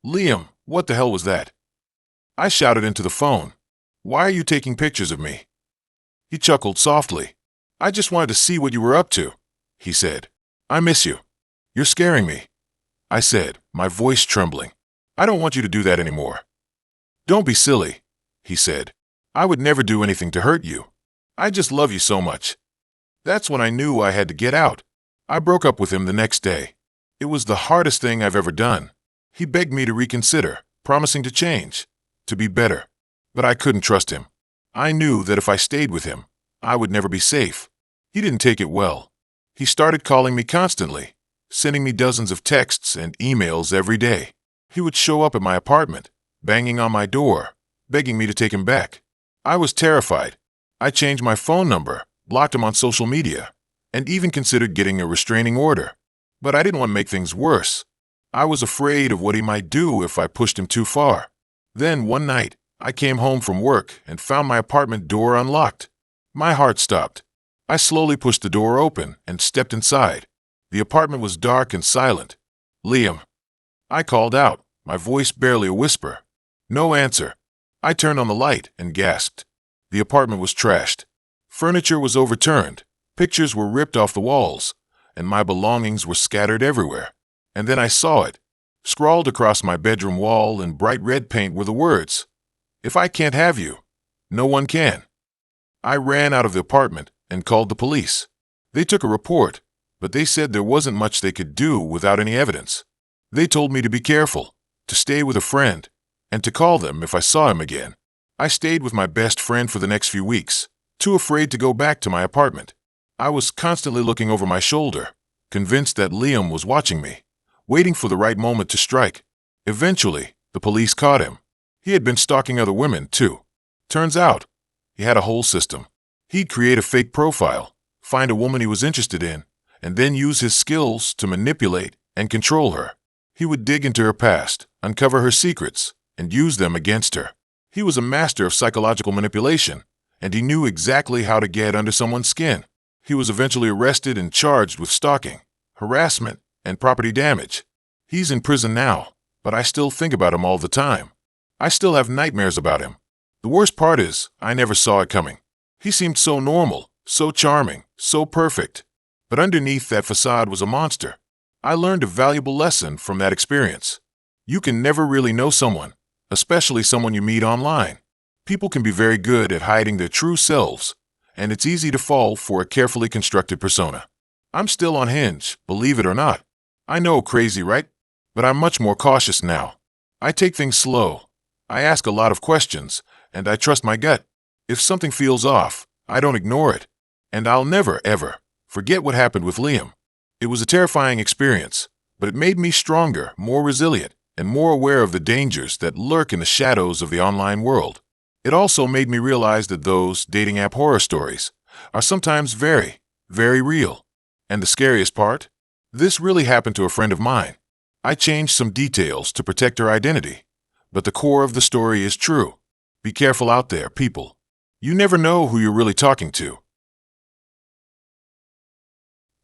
"Liam, what the hell was that?" I shouted into the phone. "Why are you taking pictures of me?" He chuckled softly. "I just wanted to see what you were up to," he said. "I miss you. You're scaring me," I said, my voice trembling. "I don't want you to do that anymore." "Don't be silly," he said. "I would never do anything to hurt you. I just love you so much." That's when I knew I had to get out. I broke up with him the next day. It was the hardest thing I've ever done. He begged me to reconsider, promising to change, to be better. But I couldn't trust him. I knew that if I stayed with him, I would never be safe. He didn't take it well. He started calling me constantly, sending me dozens of texts and emails every day. He would show up at my apartment, banging on my door, begging me to take him back. I was terrified. I changed my phone number, blocked him on social media, and even considered getting a restraining order. But I didn't want to make things worse. I was afraid of what he might do if I pushed him too far. Then one night, I came home from work and found my apartment door unlocked. My heart stopped. I slowly pushed the door open and stepped inside. The apartment was dark and silent. "Liam." I called out, my voice barely a whisper. No answer. I turned on the light and gasped. The apartment was trashed. Furniture was overturned, pictures were ripped off the walls, and my belongings were scattered everywhere. And then I saw it. Scrawled across my bedroom wall in bright red paint were the words, "If I can't have you, no one can." I ran out of the apartment and called the police. They took a report, but they said there wasn't much they could do without any evidence. They told me to be careful, to stay with a friend, and to call them if I saw him again. I stayed with my best friend for the next few weeks, too afraid to go back to my apartment. I was constantly looking over my shoulder, convinced that Liam was watching me, waiting for the right moment to strike. Eventually, the police caught him. He had been stalking other women, too. Turns out, he had a whole system. He'd create a fake profile, find a woman he was interested in, and then use his skills to manipulate and control her. He would dig into her past, uncover her secrets, and use them against her. He was a master of psychological manipulation, and he knew exactly how to get under someone's skin. He was eventually arrested and charged with stalking, harassment, and property damage. He's in prison now, but I still think about him all the time. I still have nightmares about him. The worst part is, I never saw it coming. He seemed so normal, so charming, so perfect. But underneath that facade was a monster. I learned a valuable lesson from that experience. You can never really know someone, especially someone you meet online. People can be very good at hiding their true selves, and it's easy to fall for a carefully constructed persona. I'm still on Hinge, believe it or not. I know, crazy, right? But I'm much more cautious now. I take things slow. I ask a lot of questions, and I trust my gut. If something feels off, I don't ignore it. And I'll never, ever forget what happened with Liam. It was a terrifying experience, but it made me stronger, more resilient, and more aware of the dangers that lurk in the shadows of the online world. It also made me realize that those dating app horror stories are sometimes very, very real. And the scariest part? This really happened to a friend of mine. I changed some details to protect her identity, but the core of the story is true. Be careful out there, people. You never know who you're really talking to.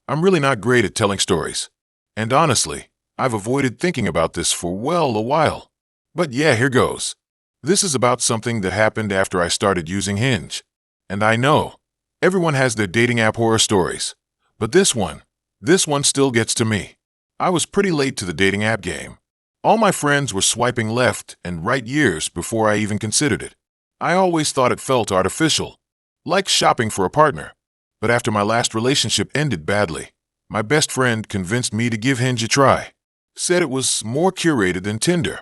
I'm really not great at telling stories. And honestly, I've avoided thinking about this for well a while. But yeah, here goes. This is about something that happened after I started using Hinge. And I know, everyone has their dating app horror stories. But this one still gets to me. I was pretty late to the dating app game. All my friends were swiping left and right years before I even considered it. I always thought it felt artificial, like shopping for a partner. But after my last relationship ended badly, my best friend convinced me to give Hinge a try. Said it was more curated than Tinder,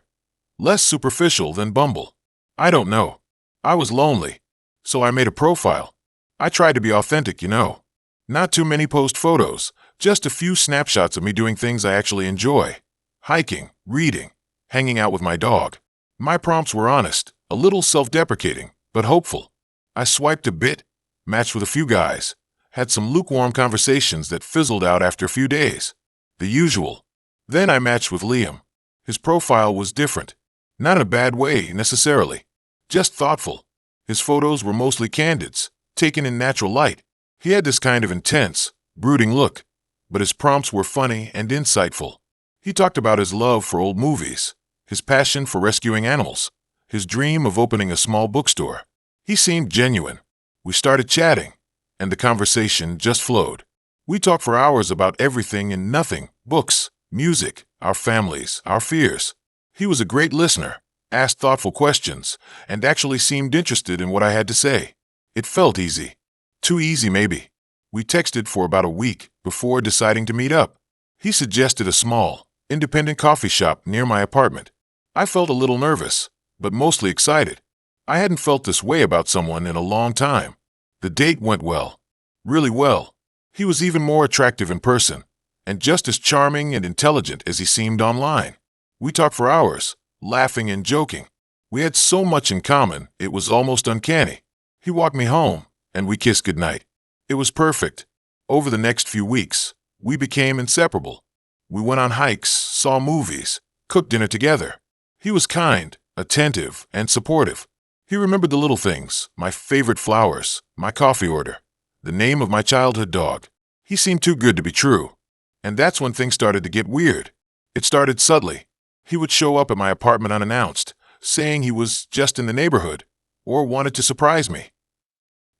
less superficial than Bumble. I don't know. I was lonely, so I made a profile. I tried to be authentic, Not too many post photos, just a few snapshots of me doing things I actually enjoy. Hiking, reading, hanging out with my dog. My prompts were honest, a little self-deprecating, but hopeful. I swiped a bit, matched with a few guys, had some lukewarm conversations that fizzled out after a few days. The usual. Then I matched with Liam. His profile was different. Not in a bad way, necessarily. Just thoughtful. His photos were mostly candids, taken in natural light. He had this kind of intense, brooding look, but his prompts were funny and insightful. He talked about his love for old movies, his passion for rescuing animals, his dream of opening a small bookstore. He seemed genuine. We started chatting, and the conversation just flowed. We talked for hours about everything and nothing: books, music, our families, our fears. He was a great listener, asked thoughtful questions, and actually seemed interested in what I had to say. It felt easy. Too easy, maybe. We texted for about a week before deciding to meet up. He suggested a small, independent coffee shop near my apartment. I felt a little nervous, but mostly excited. I hadn't felt this way about someone in a long time. The date went well. Really well. He was even more attractive in person, and just as charming and intelligent as he seemed online. We talked for hours, laughing and joking. We had so much in common, it was almost uncanny. He walked me home, and we kissed goodnight. It was perfect. Over the next few weeks, we became inseparable. We went on hikes, saw movies, cooked dinner together. He was kind, attentive, and supportive. He remembered the little things: my favorite flowers, my coffee order, the name of my childhood dog. He seemed too good to be true. And that's when things started to get weird. It started subtly. He would show up at my apartment unannounced, saying he was just in the neighborhood, or wanted to surprise me.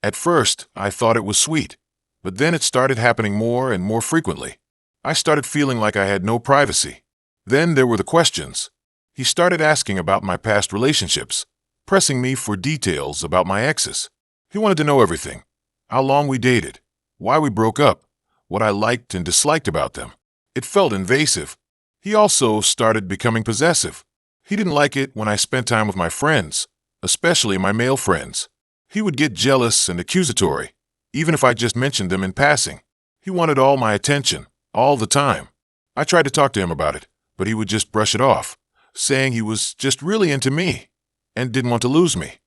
At first, I thought it was sweet, but then it started happening more and more frequently. I started feeling like I had no privacy. Then there were the questions. He started asking about my past relationships, pressing me for details about my exes. He wanted to know everything: how long we dated, why we broke up, what I liked and disliked about them. It felt invasive. He also started becoming possessive. He didn't like it when I spent time with my friends, especially my male friends. He would get jealous and accusatory, even if I just mentioned them in passing. He wanted all my attention, all the time. I tried to talk to him about it, but he would just brush it off, saying he was just really into me and didn't want to lose me.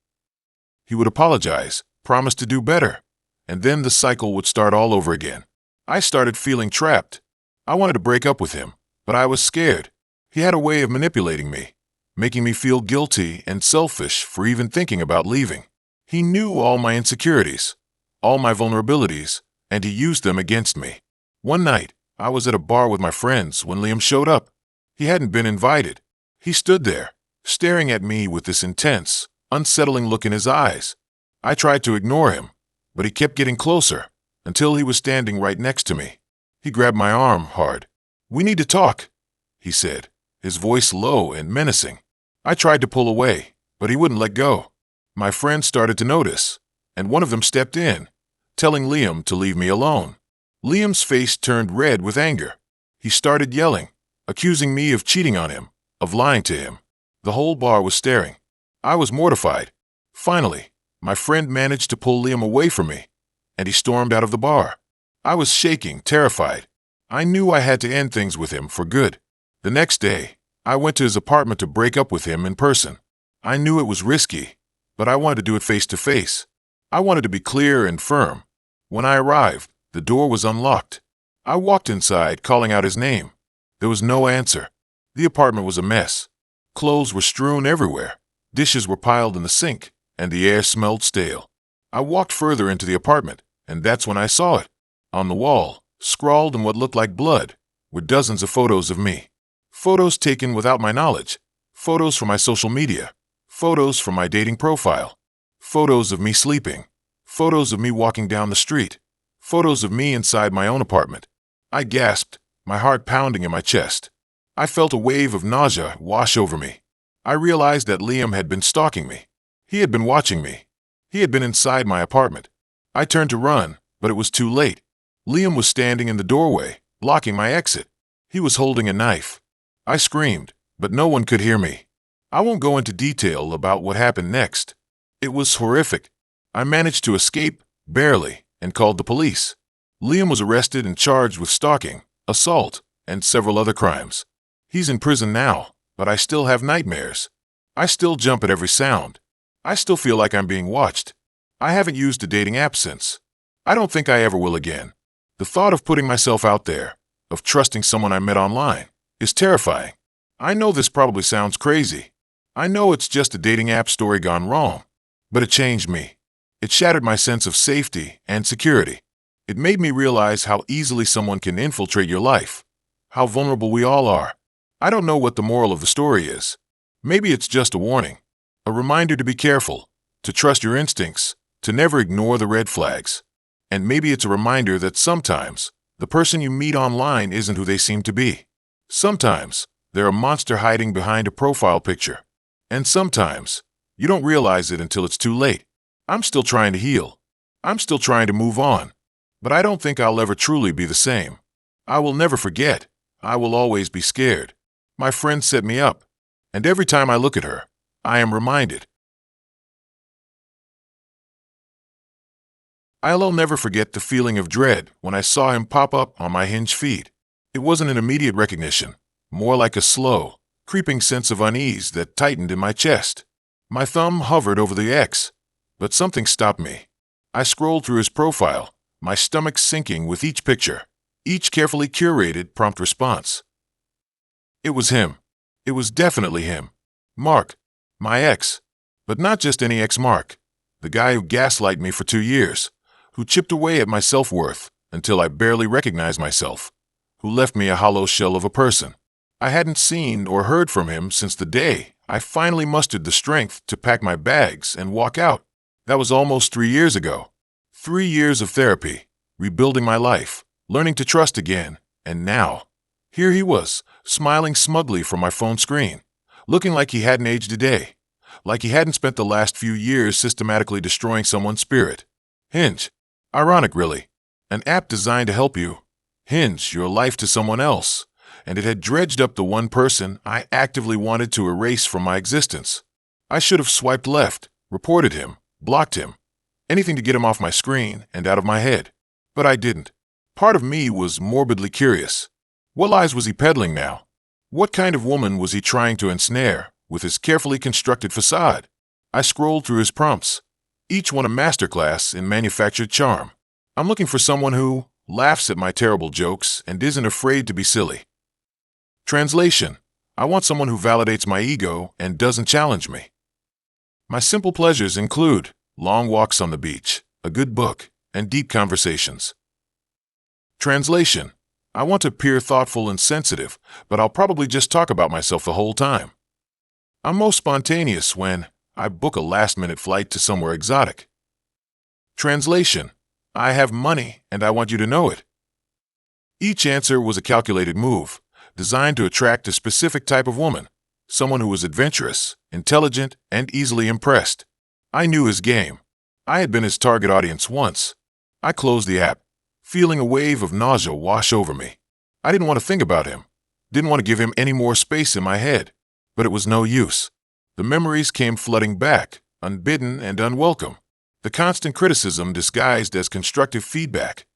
He would apologize, promise to do better, and then the cycle would start all over again. I started feeling trapped. I wanted to break up with him, but I was scared. He had a way of manipulating me, making me feel guilty and selfish for even thinking about leaving. He knew all my insecurities, all my vulnerabilities, and he used them against me. One night, I was at a bar with my friends when Liam showed up. He hadn't been invited. He stood there, staring at me with this intense, unsettling look in his eyes. I tried to ignore him, but he kept getting closer, until he was standing right next to me. He grabbed my arm hard. "We need to talk," he said, his voice low and menacing. I tried to pull away, but he wouldn't let go. My friends started to notice, and one of them stepped in, telling Liam to leave me alone. Liam's face turned red with anger. He started yelling, accusing me of cheating on him, of lying to him. The whole bar was staring. I was mortified. Finally, my friend managed to pull Liam away from me, and he stormed out of the bar. I was shaking, terrified. I knew I had to end things with him for good. The next day, I went to his apartment to break up with him in person. I knew it was risky, but I wanted to do it face to face. I wanted to be clear and firm. When I arrived, the door was unlocked. I walked inside, calling out his name. There was no answer. The apartment was a mess. Clothes were strewn everywhere. Dishes were piled in the sink, and the air smelled stale. I walked further into the apartment, and that's when I saw it. On the wall, scrawled in what looked like blood, were dozens of photos of me. Photos taken without my knowledge. Photos from my social media. Photos from my dating profile. Photos of me sleeping. Photos of me walking down the street. Photos of me inside my own apartment. I gasped, my heart pounding in my chest. I felt a wave of nausea wash over me. I realized that Liam had been stalking me. He had been watching me. He had been inside my apartment. I turned to run, but it was too late. Liam was standing in the doorway, blocking my exit. He was holding a knife. I screamed, but no one could hear me. I won't go into detail about what happened next. It was horrific. I managed to escape, barely, and called the police. Liam was arrested and charged with stalking, assault, and several other crimes. He's in prison now, but I still have nightmares. I still jump at every sound. I still feel like I'm being watched. I haven't used a dating app since. I don't think I ever will again. The thought of putting myself out there, of trusting someone I met online, is terrifying. I know this probably sounds crazy. I know it's just a dating app story gone wrong, but it changed me. It shattered my sense of safety and security. It made me realize how easily someone can infiltrate your life, how vulnerable we all are. I don't know what the moral of the story is. Maybe it's just a warning, a reminder to be careful, to trust your instincts, to never ignore the red flags. And maybe it's a reminder that sometimes the person you meet online isn't who they seem to be. Sometimes they're a monster hiding behind a profile picture. And sometimes you don't realize it until it's too late. I'm still trying to heal. I'm still trying to move on. But I don't think I'll ever truly be the same. I will never forget. I will always be scared. My friend set me up. And every time I look at her, I am reminded. I'll never forget the feeling of dread when I saw him pop up on my Hinge feed. It wasn't an immediate recognition, more like a slow, creeping sense of unease that tightened in my chest. My thumb hovered over the X, but something stopped me. I scrolled through his profile, my stomach sinking with each picture, each carefully curated prompt response. It was him. It was definitely him. Mark, my ex. But not just any ex Mark. The guy who gaslighted me for 2 years, who chipped away at my self-worth until I barely recognized myself, who left me a hollow shell of a person. I hadn't seen or heard from him since the day I finally mustered the strength to pack my bags and walk out. That was almost 3 years ago. 3 years of therapy, rebuilding my life, learning to trust again, and now, here he was, smiling smugly from my phone screen, looking like he hadn't aged a day, like he hadn't spent the last few years systematically destroying someone's spirit. Hinge. Ironic, really. An app designed to help you hinge your life to someone else, and it had dredged up the one person I actively wanted to erase from my existence. I should have swiped left, reported him, blocked him, anything to get him off my screen and out of my head. But I didn't. Part of me was morbidly curious. What lies was he peddling now? What kind of woman was he trying to ensnare with his carefully constructed facade? I scrolled through his prompts, each one a masterclass in manufactured charm. I'm looking for someone who laughs at my terrible jokes and isn't afraid to be silly. Translation: I want someone who validates my ego and doesn't challenge me. My simple pleasures include long walks on the beach, a good book, and deep conversations. Translation: I want to appear thoughtful and sensitive, but I'll probably just talk about myself the whole time. I'm most spontaneous when I book a last-minute flight to somewhere exotic. Translation: I have money and I want you to know it. Each answer was a calculated move, designed to attract a specific type of woman, someone who was adventurous, intelligent, and easily impressed. I knew his game. I had been his target audience once. I closed the app, feeling a wave of nausea wash over me. I didn't want to think about him. Didn't want to give him any more space in my head. But it was no use. The memories came flooding back, unbidden and unwelcome. The constant criticism disguised as constructive feedback.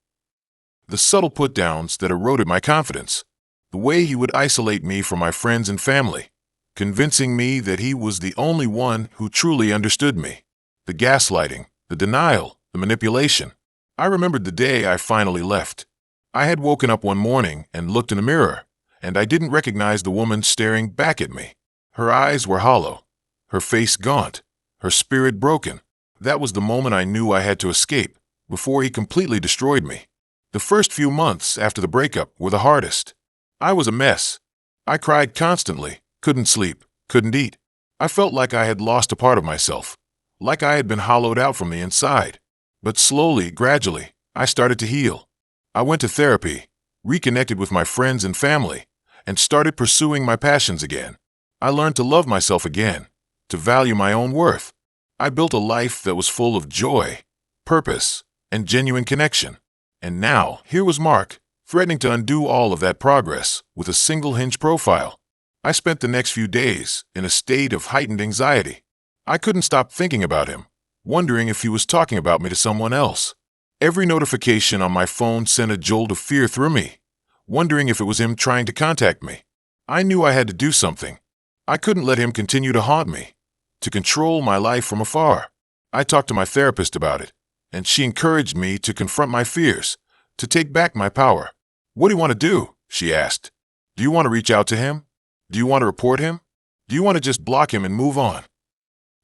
The subtle put-downs that eroded my confidence. The way he would isolate me from my friends and family, convincing me that he was the only one who truly understood me. The gaslighting, the denial, the manipulation. I remembered the day I finally left. I had woken up one morning and looked in the mirror, and I didn't recognize the woman staring back at me. Her eyes were hollow, her face gaunt, her spirit broken. That was the moment I knew I had to escape, before he completely destroyed me. The first few months after the breakup were the hardest. I was a mess. I cried constantly, couldn't sleep, couldn't eat. I felt like I had lost a part of myself, like I had been hollowed out from the inside. But slowly, gradually, I started to heal. I went to therapy, reconnected with my friends and family, and started pursuing my passions again. I learned to love myself again, to value my own worth. I built a life that was full of joy, purpose, and genuine connection. And now, here was Mark, threatening to undo all of that progress with a single Hinge profile. I spent the next few days in a state of heightened anxiety. I couldn't stop thinking about him, wondering if he was talking about me to someone else. Every notification on my phone sent a jolt of fear through me, wondering if it was him trying to contact me. I knew I had to do something. I couldn't let him continue to haunt me, to control my life from afar. I talked to my therapist about it, and she encouraged me to confront my fears, to take back my power. "What do you want to do?" she asked. "Do you want to reach out to him? Do you want to report him? Do you want to just block him and move on?"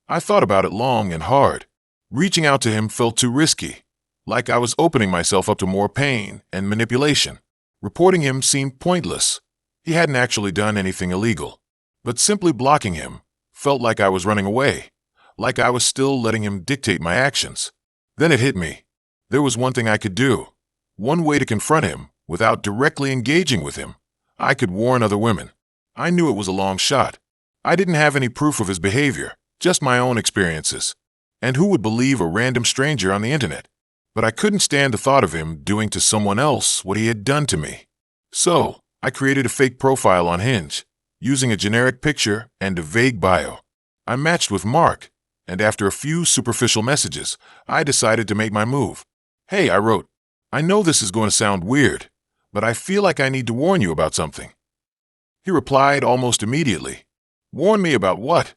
I thought about it long and hard. Reaching out to him felt too risky, like I was opening myself up to more pain and manipulation. Reporting him seemed pointless. He hadn't actually done anything illegal. But simply blocking him felt like I was running away, like I was still letting him dictate my actions. Then it hit me. There was one thing I could do, one way to confront him without directly engaging with him. I could warn other women. I knew it was a long shot. I didn't have any proof of his behavior, just my own experiences. And who would believe a random stranger on the internet? But I couldn't stand the thought of him doing to someone else what he had done to me. So, I created a fake profile on Hinge, using a generic picture and a vague bio. I matched with Mark, and after a few superficial messages, I decided to make my move. "Hey," I wrote, "I know this is going to sound weird, but I feel like I need to warn you about something." He replied almost immediately. "Warn me about what?"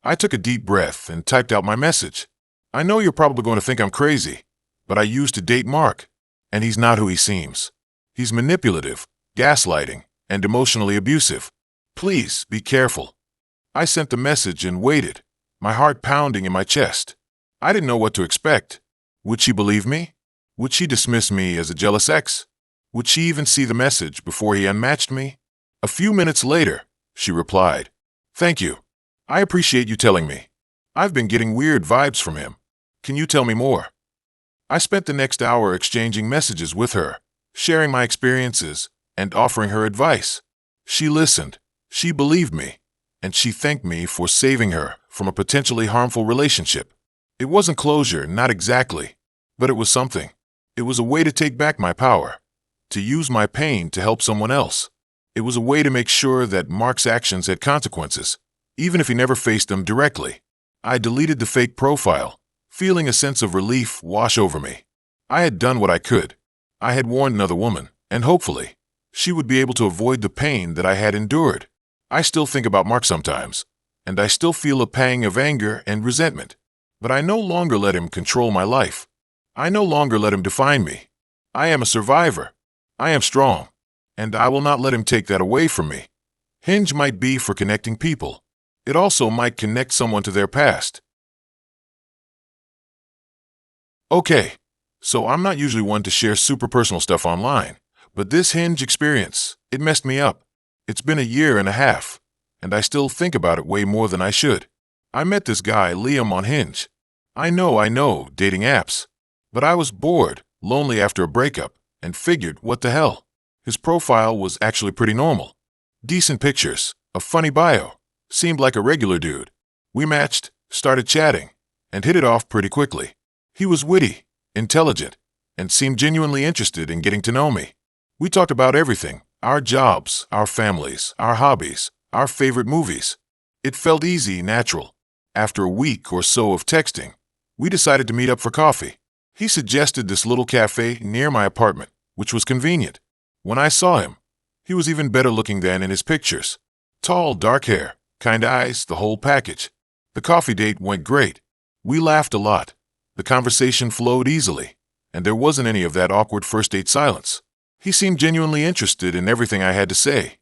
I took a deep breath and typed out my message. "I know you're probably going to think I'm crazy, but I used to date Mark, and he's not who he seems. He's manipulative, gaslighting, and emotionally abusive. Please be careful." I sent the message and waited, my heart pounding in my chest. I didn't know what to expect. Would she believe me? Would she dismiss me as a jealous ex? Would she even see the message before he unmatched me? A few minutes later, she replied, "Thank you. I appreciate you telling me. I've been getting weird vibes from him. Can you tell me more?" I spent the next hour exchanging messages with her, sharing my experiences and offering her advice. She listened, she believed me, and she thanked me for saving her from a potentially harmful relationship. It wasn't closure, not exactly, but it was something. It was a way to take back my power, to use my pain to help someone else. It was a way to make sure that Mark's actions had consequences, even if he never faced them directly. I deleted the fake profile, feeling a sense of relief wash over me. I had done what I could. I had warned another woman, and hopefully, she would be able to avoid the pain that I had endured. I still think about Mark sometimes, and I still feel a pang of anger and resentment. But I no longer let him control my life. I no longer let him define me. I am a survivor. I am strong, and I will not let him take that away from me. Hinge might be for connecting people. It also might connect someone to their past. Okay, so I'm not usually one to share super personal stuff online, but this Hinge experience, it messed me up. It's been a year and a half, and I still think about it way more than I should. I met this guy, Liam, on Hinge. I know, dating apps. But I was bored, lonely after a breakup, and figured, what the hell? His profile was actually pretty normal. Decent pictures, a funny bio, seemed like a regular dude. We matched, started chatting, and hit it off pretty quickly. He was witty, intelligent, and seemed genuinely interested in getting to know me. We talked about everything: our jobs, our families, our hobbies, our favorite movies. It felt easy, natural. After a week or so of texting, we decided to meet up for coffee. He suggested this little cafe near my apartment, which was convenient. When I saw him, he was even better looking than in his pictures. Tall, dark hair, kind eyes, the whole package. The coffee date went great. We laughed a lot. The conversation flowed easily, and there wasn't any of that awkward first date silence. He seemed genuinely interested in everything I had to say,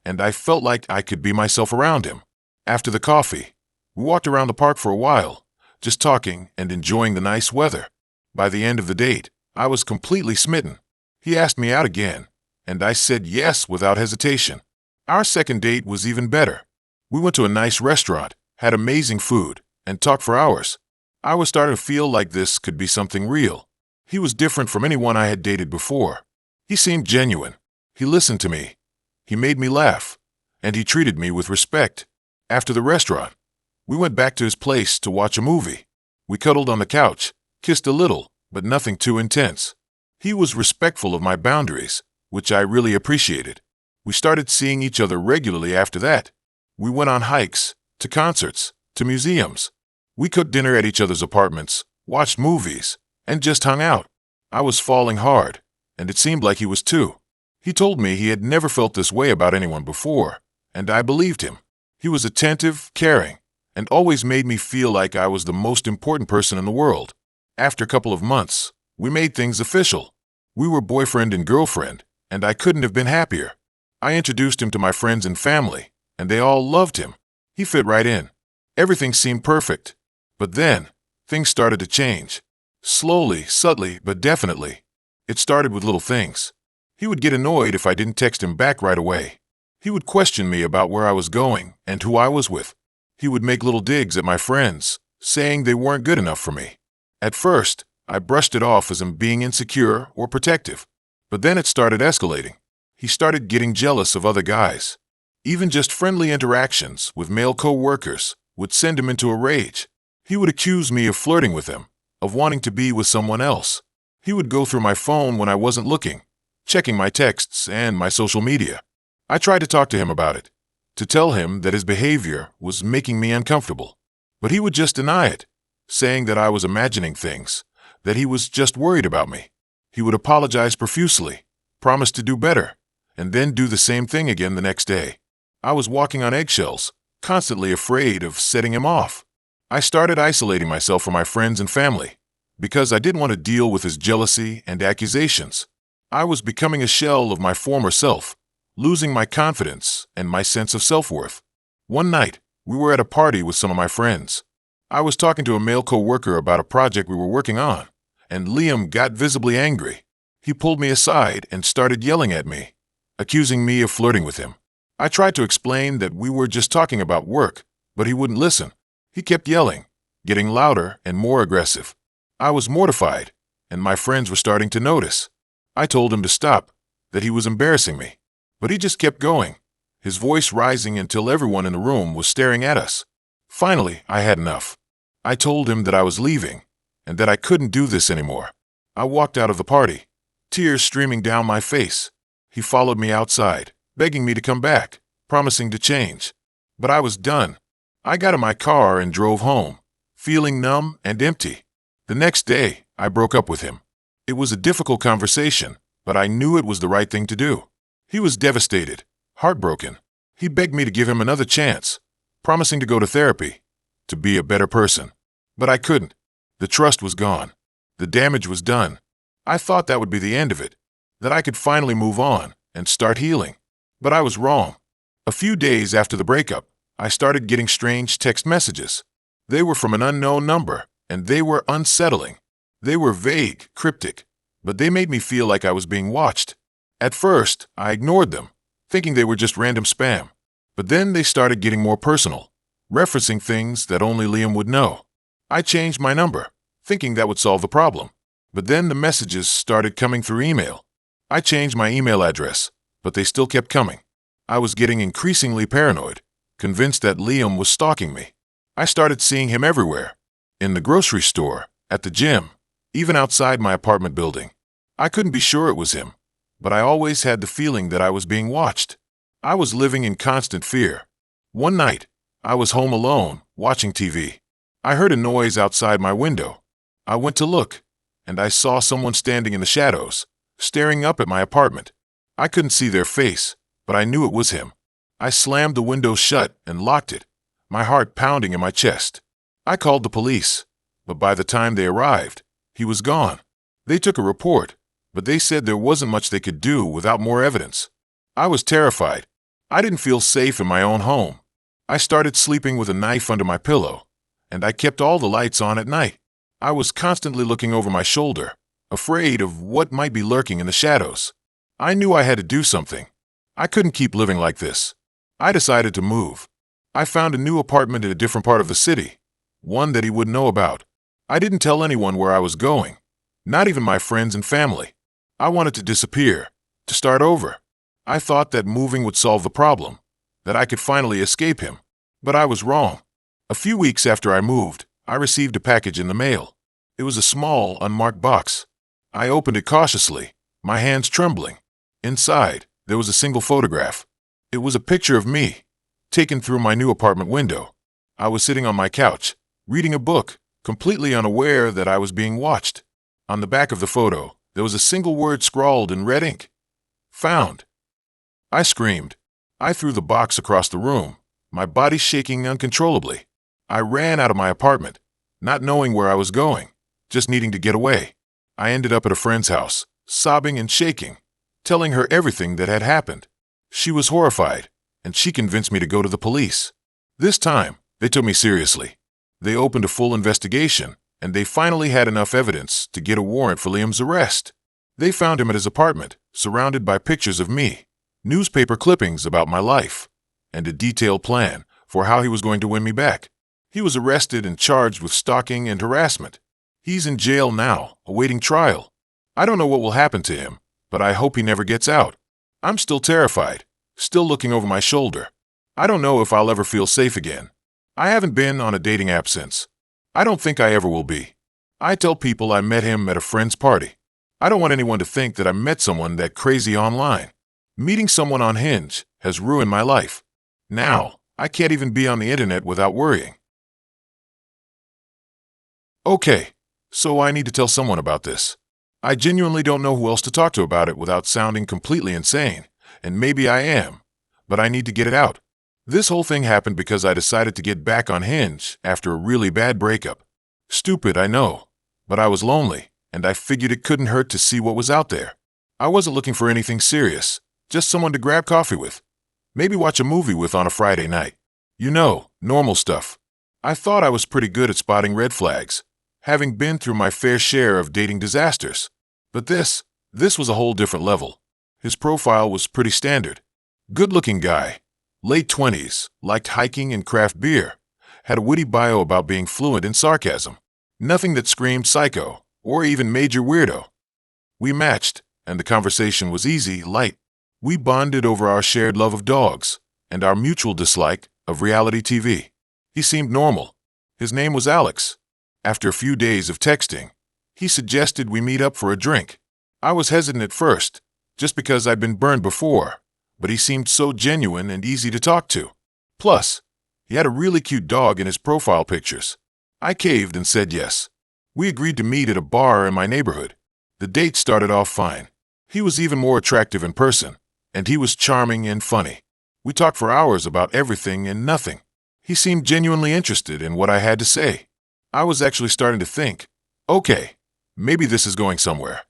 and I felt like I could be myself around him. After the coffee, we walked around the park for a while, just talking and enjoying the nice weather. By the end of the date, I was completely smitten. He asked me out again, and I said yes without hesitation. Our second date was even better. We went to a nice restaurant, had amazing food, and talked for hours. I was starting to feel like this could be something real. He was different from anyone I had dated before. He seemed genuine. He listened to me. He made me laugh, and he treated me with respect. After the restaurant, we went back to his place to watch a movie. We cuddled on the couch, kissed a little, but nothing too intense. He was respectful of my boundaries, which I really appreciated. We started seeing each other regularly after that. We went on hikes, to concerts, to museums. We cooked dinner at each other's apartments, watched movies, and just hung out. I was falling hard, and it seemed like he was too. He told me he had never felt this way about anyone before, and I believed him. He was attentive, caring, and always made me feel like I was the most important person in the world. After a couple of months, we made things official. We were boyfriend and girlfriend, and I couldn't have been happier. I introduced him to my friends and family, and they all loved him. He fit right in. Everything seemed perfect. But then, things started to change. Slowly, subtly, but definitely. It started with little things. He would get annoyed if I didn't text him back right away. He would question me about where I was going and who I was with. He would make little digs at my friends, saying they weren't good enough for me. At first, I brushed it off as him being insecure or protective. But then it started escalating. He started getting jealous of other guys. Even just friendly interactions with male co-workers would send him into a rage. He would accuse me of flirting with them, of wanting to be with someone else. He would go through my phone when I wasn't looking, checking my texts and my social media. I tried to talk to him about it, to tell him that his behavior was making me uncomfortable. But he would just deny it, saying that I was imagining things, that he was just worried about me. He would apologize profusely, promise to do better, and then do the same thing again the next day. I was walking on eggshells, constantly afraid of setting him off. I started isolating myself from my friends and family, because I didn't want to deal with his jealousy and accusations. I was becoming a shell of my former self, losing my confidence and my sense of self-worth. One night, we were at a party with some of my friends. I was talking to a male co-worker about a project we were working on, and Liam got visibly angry. He pulled me aside and started yelling at me, accusing me of flirting with him. I tried to explain that we were just talking about work, but he wouldn't listen. He kept yelling, getting louder and more aggressive. I was mortified, and my friends were starting to notice. I told him to stop, that he was embarrassing me. But he just kept going, his voice rising until everyone in the room was staring at us. Finally, I had enough. I told him that I was leaving, and that I couldn't do this anymore. I walked out of the party, tears streaming down my face. He followed me outside, begging me to come back, promising to change. But I was done. I got in my car and drove home, feeling numb and empty. The next day, I broke up with him. It was a difficult conversation, but I knew it was the right thing to do. He was devastated, heartbroken. He begged me to give him another chance, promising to go to therapy, to be a better person. But I couldn't. The trust was gone. The damage was done. I thought that would be the end of it, that I could finally move on and start healing. But I was wrong. A few days after the breakup, I started getting strange text messages. They were from an unknown number, and they were unsettling. They were vague, cryptic, but they made me feel like I was being watched. At first, I ignored them, thinking they were just random spam. But then they started getting more personal, referencing things that only Liam would know. I changed my number, thinking that would solve the problem. But then the messages started coming through email. I changed my email address, but they still kept coming. I was getting increasingly paranoid, convinced that Liam was stalking me. I started seeing him everywhere. in the grocery store, at the gym, even outside my apartment building. I couldn't be sure it was him, but I always had the feeling that I was being watched. I was living in constant fear. One night, I was home alone, watching TV. I heard a noise outside my window. I went to look, and I saw someone standing in the shadows, staring up at my apartment. I couldn't see their face, but I knew it was him. I slammed the window shut and locked it, my heart pounding in my chest. I called the police, but by the time they arrived, he was gone. They took a report, but they said there wasn't much they could do without more evidence. I was terrified. I didn't feel safe in my own home. I started sleeping with a knife under my pillow, and I kept all the lights on at night. I was constantly looking over my shoulder, afraid of what might be lurking in the shadows. I knew I had to do something. I couldn't keep living like this. I decided to move. I found a new apartment in a different part of the city, one that he wouldn't know about. I didn't tell anyone where I was going, not even my friends and family. I wanted to disappear, to start over. I thought that moving would solve the problem, that I could finally escape him. But I was wrong. A few weeks after I moved, I received a package in the mail. It was a small, unmarked box. I opened it cautiously, my hands trembling. Inside, there was a single photograph. It was a picture of me, taken through my new apartment window. I was sitting on my couch, reading a book, completely unaware that I was being watched. On the back of the photo, there was a single word scrawled in red ink. Found. I screamed. I threw the box across the room, my body shaking uncontrollably. I ran out of my apartment, not knowing where I was going, just needing to get away. I ended up at a friend's house, sobbing and shaking, telling her everything that had happened. She was horrified, and she convinced me to go to the police. This time, they took me seriously. They opened a full investigation, and they finally had enough evidence to get a warrant for Liam's arrest. They found him at his apartment, surrounded by pictures of me, newspaper clippings about my life, and a detailed plan for how he was going to win me back. He was arrested and charged with stalking and harassment. He's in jail now, awaiting trial. I don't know what will happen to him, but I hope he never gets out. I'm still terrified, still looking over my shoulder. I don't know if I'll ever feel safe again. I haven't been on a dating app since. I don't think I ever will be. I tell people I met him at a friend's party. I don't want anyone to think that I met someone that crazy online. Meeting someone on Hinge has ruined my life. Now, I can't even be on the internet without worrying. Okay, so I need to tell someone about this. I genuinely don't know who else to talk to about it without sounding completely insane, and maybe I am, but I need to get it out. This whole thing happened because I decided to get back on Hinge after a really bad breakup. Stupid, I know, but I was lonely, and I figured it couldn't hurt to see what was out there. I wasn't looking for anything serious, just someone to grab coffee with. Maybe watch a movie with on a Friday night. You know, normal stuff. I thought I was pretty good at spotting red flags, having been through my fair share of dating disasters. But this was a whole different level. His profile was pretty standard. Good-looking guy, late 20s, liked hiking and craft beer, had a witty bio about being fluent in sarcasm. Nothing that screamed psycho or even major weirdo. We matched, and the conversation was easy, light. We bonded over our shared love of dogs and our mutual dislike of reality TV. He seemed normal. His name was Alex. After a few days of texting, he suggested we meet up for a drink. I was hesitant at first, just because I'd been burned before, but he seemed so genuine and easy to talk to. Plus, he had a really cute dog in his profile pictures. I caved and said yes. We agreed to meet at a bar in my neighborhood. The date started off fine. He was even more attractive in person, and he was charming and funny. We talked for hours about everything and nothing. He seemed genuinely interested in what I had to say. I was actually starting to think, okay, maybe this is going somewhere.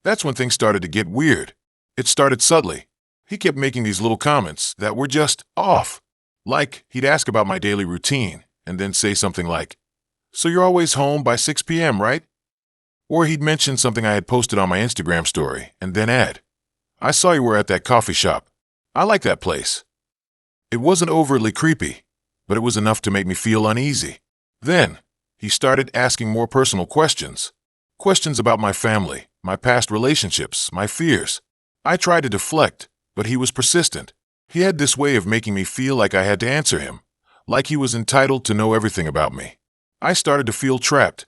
That's when things started to get weird. It started subtly. He kept making these little comments that were just off. Like, he'd ask about my daily routine, and then say something like, "So you're always home by 6 p.m., right?" Or he'd mention something I had posted on my Instagram story, and then add, "I saw you were at that coffee shop. I like that place." It wasn't overtly creepy, but it was enough to make me feel uneasy. Then, he started asking more personal questions. Questions about my family, my past relationships, my fears. I tried to deflect, but he was persistent. He had this way of making me feel like I had to answer him, like he was entitled to know everything about me. I started to feel trapped,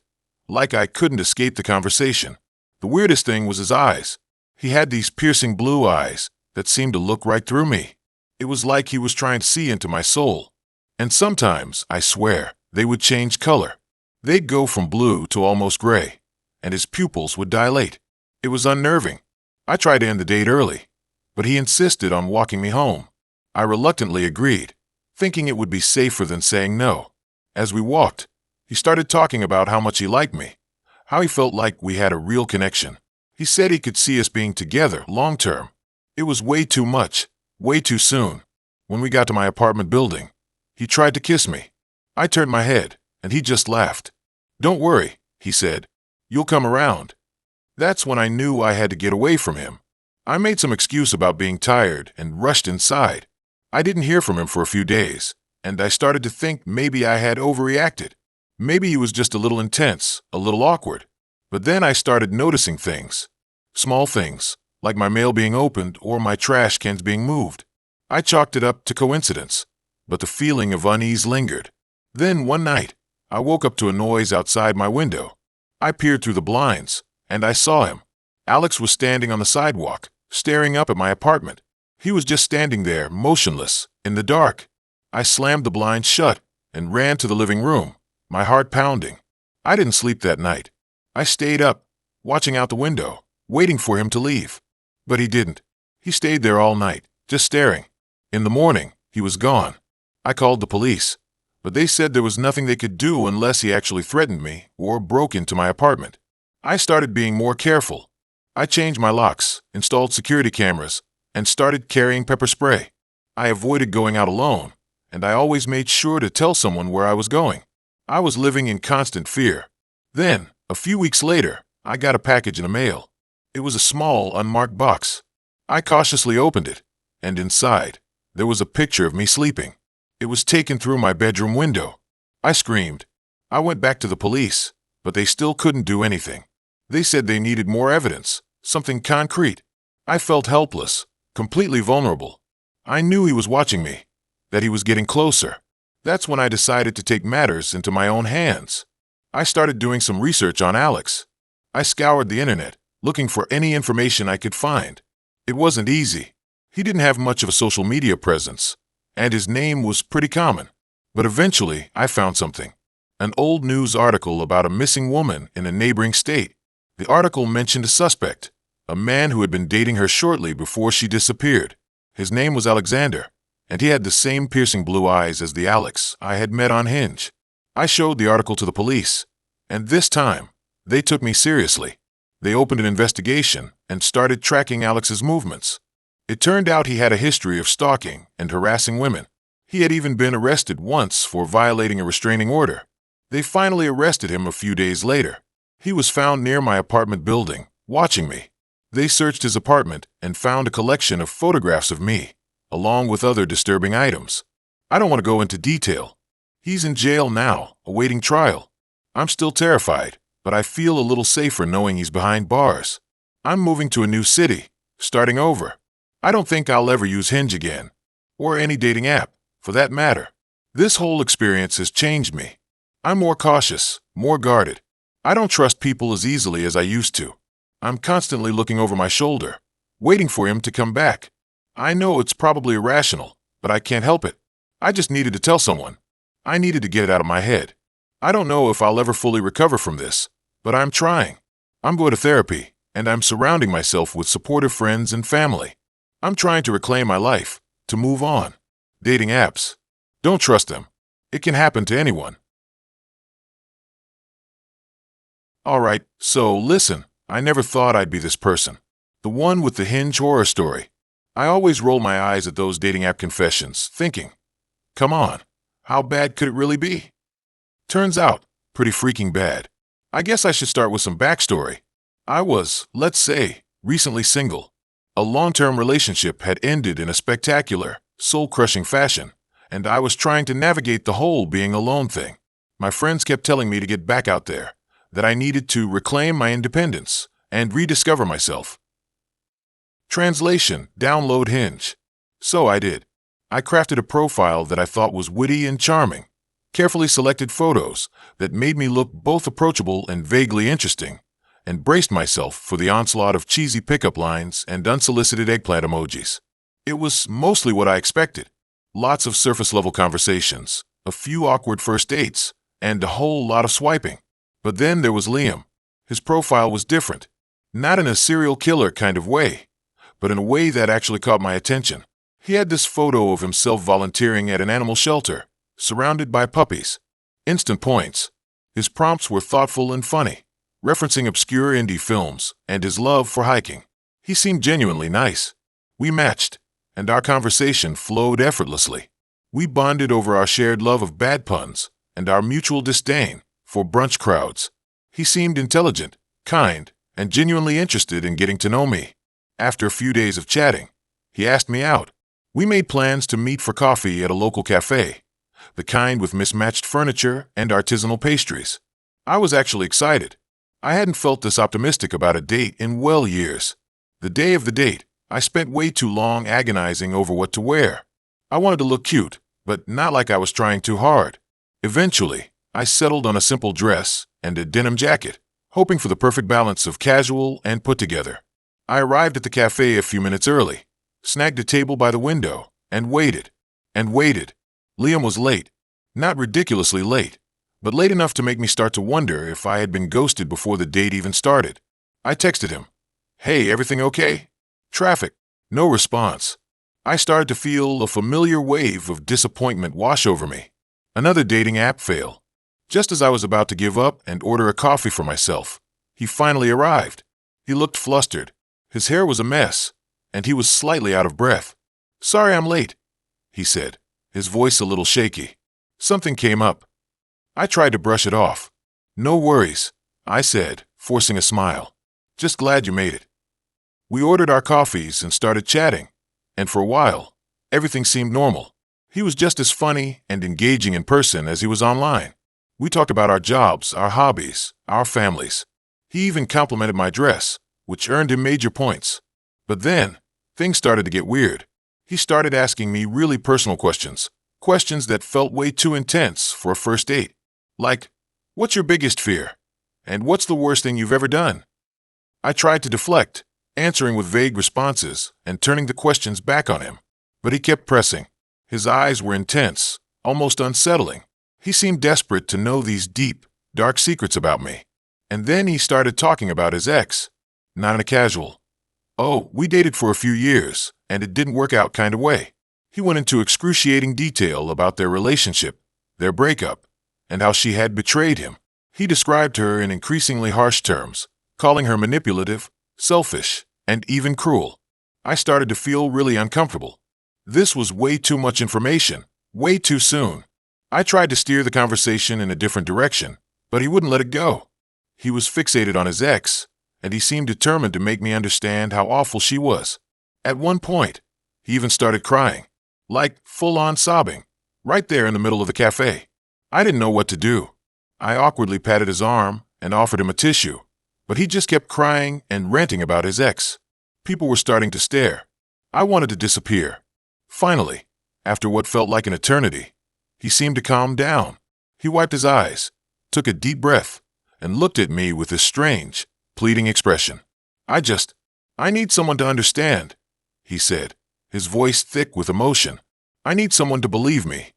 like I couldn't escape the conversation. The weirdest thing was his eyes. He had these piercing blue eyes that seemed to look right through me. It was like he was trying to see into my soul. And sometimes, I swear, they would change color. They'd go from blue to almost gray, and his pupils would dilate. It was unnerving. I tried to end the date early, but he insisted on walking me home. I reluctantly agreed, thinking it would be safer than saying no. As we walked, he started talking about how much he liked me, how he felt like we had a real connection. He said he could see us being together long term. It was way too much, way too soon. When we got to my apartment building, he tried to kiss me. I turned my head, and he just laughed. "Don't worry," he said. "You'll come around." That's when I knew I had to get away from him. I made some excuse about being tired and rushed inside. I didn't hear from him for a few days, and I started to think maybe I had overreacted. Maybe he was just a little intense, a little awkward. But then I started noticing things. Small things, like my mail being opened or my trash cans being moved. I chalked it up to coincidence, but the feeling of unease lingered. Then one night, I woke up to a noise outside my window. I peered through the blinds, and I saw him. Alex was standing on the sidewalk, staring up at my apartment. He was just standing there, motionless, in the dark. I slammed the blinds shut and ran to the living room, my heart pounding. I didn't sleep that night. I stayed up, watching out the window, waiting for him to leave. But he didn't. He stayed there all night, just staring. In the morning, he was gone. I called the police, but they said there was nothing they could do unless he actually threatened me or broke into my apartment. I started being more careful. I changed my locks, installed security cameras, and started carrying pepper spray. I avoided going out alone, and I always made sure to tell someone where I was going. I was living in constant fear. Then, a few weeks later, I got a package in the mail. It was a small, unmarked box. I cautiously opened it, and inside, there was a picture of me sleeping. It was taken through my bedroom window. I screamed. I went back to the police, but they still couldn't do anything. They said they needed more evidence, something concrete. I felt helpless, completely vulnerable. I knew he was watching me, that he was getting closer. That's when I decided to take matters into my own hands. I started doing some research on Alex. I scoured the internet, looking for any information I could find. It wasn't easy. He didn't have much of a social media presence, and his name was pretty common. But eventually, I found something. An old news article about a missing woman in a neighboring state. The article mentioned a suspect, a man who had been dating her shortly before she disappeared. His name was Alexander, and he had the same piercing blue eyes as the Alex I had met on Hinge. I showed the article to the police, and this time, they took me seriously. They opened an investigation and started tracking Alex's movements. It turned out he had a history of stalking and harassing women. He had even been arrested once for violating a restraining order. They finally arrested him a few days later. He was found near my apartment building, watching me. They searched his apartment and found a collection of photographs of me, along with other disturbing items. I don't want to go into detail. He's in jail now, awaiting trial. I'm still terrified, but I feel a little safer knowing he's behind bars. I'm moving to a new city, starting over. I don't think I'll ever use Hinge again, or any dating app, for that matter. This whole experience has changed me. I'm more cautious, more guarded. I don't trust people as easily as I used to. I'm constantly looking over my shoulder, waiting for him to come back. I know it's probably irrational, but I can't help it. I just needed to tell someone. I needed to get it out of my head. I don't know if I'll ever fully recover from this, but I'm trying. I'm going to therapy, and I'm surrounding myself with supportive friends and family. I'm trying to reclaim my life, to move on. Dating apps. Don't trust them. It can happen to anyone. Alright, so listen, I never thought I'd be this person. The one with the Hinge horror story. I always roll my eyes at those dating app confessions, thinking, come on, how bad could it really be? Turns out, pretty freaking bad. I guess I should start with some backstory. I was, let's say, recently single. A long-term relationship had ended in a spectacular, soul-crushing fashion, and I was trying to navigate the whole being alone thing. My friends kept telling me to get back out there, that I needed to reclaim my independence and rediscover myself. Translation: download Hinge. So I did. I crafted a profile that I thought was witty and charming. carefully selected photos that made me look both approachable and vaguely interesting, and braced myself for the onslaught of cheesy pickup lines and unsolicited eggplant emojis. It was mostly what I expected. Lots of surface-level conversations, a few awkward first dates, and a whole lot of swiping. But then there was Liam. His profile was different. Not in a serial killer kind of way, but in a way that actually caught my attention. He had this photo of himself volunteering at an animal shelter, surrounded by puppies. Instant points. His prompts were thoughtful and funny, referencing obscure indie films and his love for hiking. He seemed genuinely nice. We matched, and our conversation flowed effortlessly. We bonded over our shared love of bad puns and our mutual disdain for brunch crowds. He seemed intelligent, kind, and genuinely interested in getting to know me. After a few days of chatting, he asked me out. We made plans to meet for coffee at a local cafe, the kind with mismatched furniture and artisanal pastries. I was actually excited. I hadn't felt this optimistic about a date in well years. The day of the date, I spent way too long agonizing over what to wear. I wanted to look cute, but not like I was trying too hard. Eventually, I settled on a simple dress and a denim jacket, hoping for the perfect balance of casual and put together. I arrived at the cafe a few minutes early, snagged a table by the window, and waited. Liam was late. Not ridiculously late, but late enough to make me start to wonder if I had been ghosted before the date even started. I texted him, "Hey, everything okay?" Traffic. No response. I started to feel a familiar wave of disappointment wash over me. Another dating app fail. Just as I was about to give up and order a coffee for myself, he finally arrived. He looked flustered. His hair was a mess, and he was slightly out of breath. "Sorry I'm late," he said, his voice a little shaky. Something came up. I tried to brush it off. "No worries," I said, forcing a smile. "Just glad you made it." We ordered our coffees and started chatting, and for a while, everything seemed normal. He was just as funny and engaging in person as he was online. We talked about our jobs, our hobbies, our families. He even complimented my dress, which earned him major points. But then, things started to get weird. He started asking me really personal questions that felt way too intense for a first date. Like, "What's your biggest fear?" And "What's the worst thing you've ever done?" I tried to deflect, answering with vague responses and turning the questions back on him. But he kept pressing. His eyes were intense, almost unsettling. He seemed desperate to know these deep, dark secrets about me. And then he started talking about his ex. Not in a casual, "Oh, we dated for a few years, and it didn't work out" kind of way. He went into excruciating detail about their relationship, their breakup, and how she had betrayed him. He described her in increasingly harsh terms, calling her manipulative, selfish, and even cruel. I started to feel really uncomfortable. This was way too much information, way too soon. I tried to steer the conversation in a different direction, but he wouldn't let it go. He was fixated on his ex, and he seemed determined to make me understand how awful she was. At one point, he even started crying, like full-on sobbing, right there in the middle of the cafe. I didn't know what to do. I awkwardly patted his arm and offered him a tissue, but he just kept crying and ranting about his ex. People were starting to stare. I wanted to disappear. Finally, after what felt like an eternity, he seemed to calm down. He wiped his eyes, took a deep breath, and looked at me with this strange, pleading expression. I need someone to understand," he said, his voice thick with emotion. "I need someone to believe me."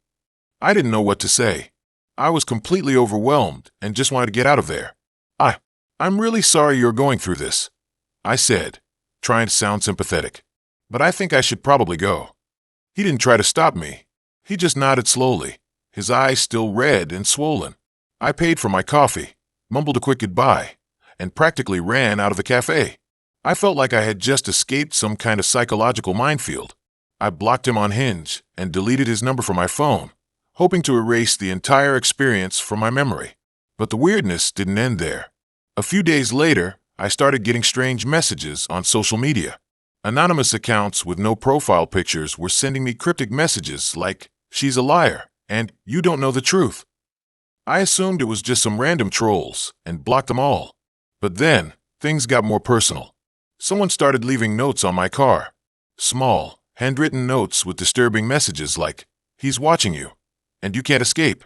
I didn't know what to say. I was completely overwhelmed and just wanted to get out of there. I'm really sorry you're going through this," I said, trying to sound sympathetic. "But I think I should probably go." He didn't try to stop me. He just nodded slowly, his eyes still red and swollen. I paid for my coffee, mumbled a quick goodbye, and practically ran out of the cafe. I felt like I had just escaped some kind of psychological minefield. I blocked him on Hinge and deleted his number from my phone, hoping to erase the entire experience from my memory. But the weirdness didn't end there. A few days later, I started getting strange messages on social media. Anonymous accounts with no profile pictures were sending me cryptic messages like, "She's a liar," and "You don't know the truth." I assumed it was just some random trolls and blocked them all. But then, things got more personal. Someone started leaving notes on my car. Small, handwritten notes with disturbing messages like, "He's watching you, and you can't escape."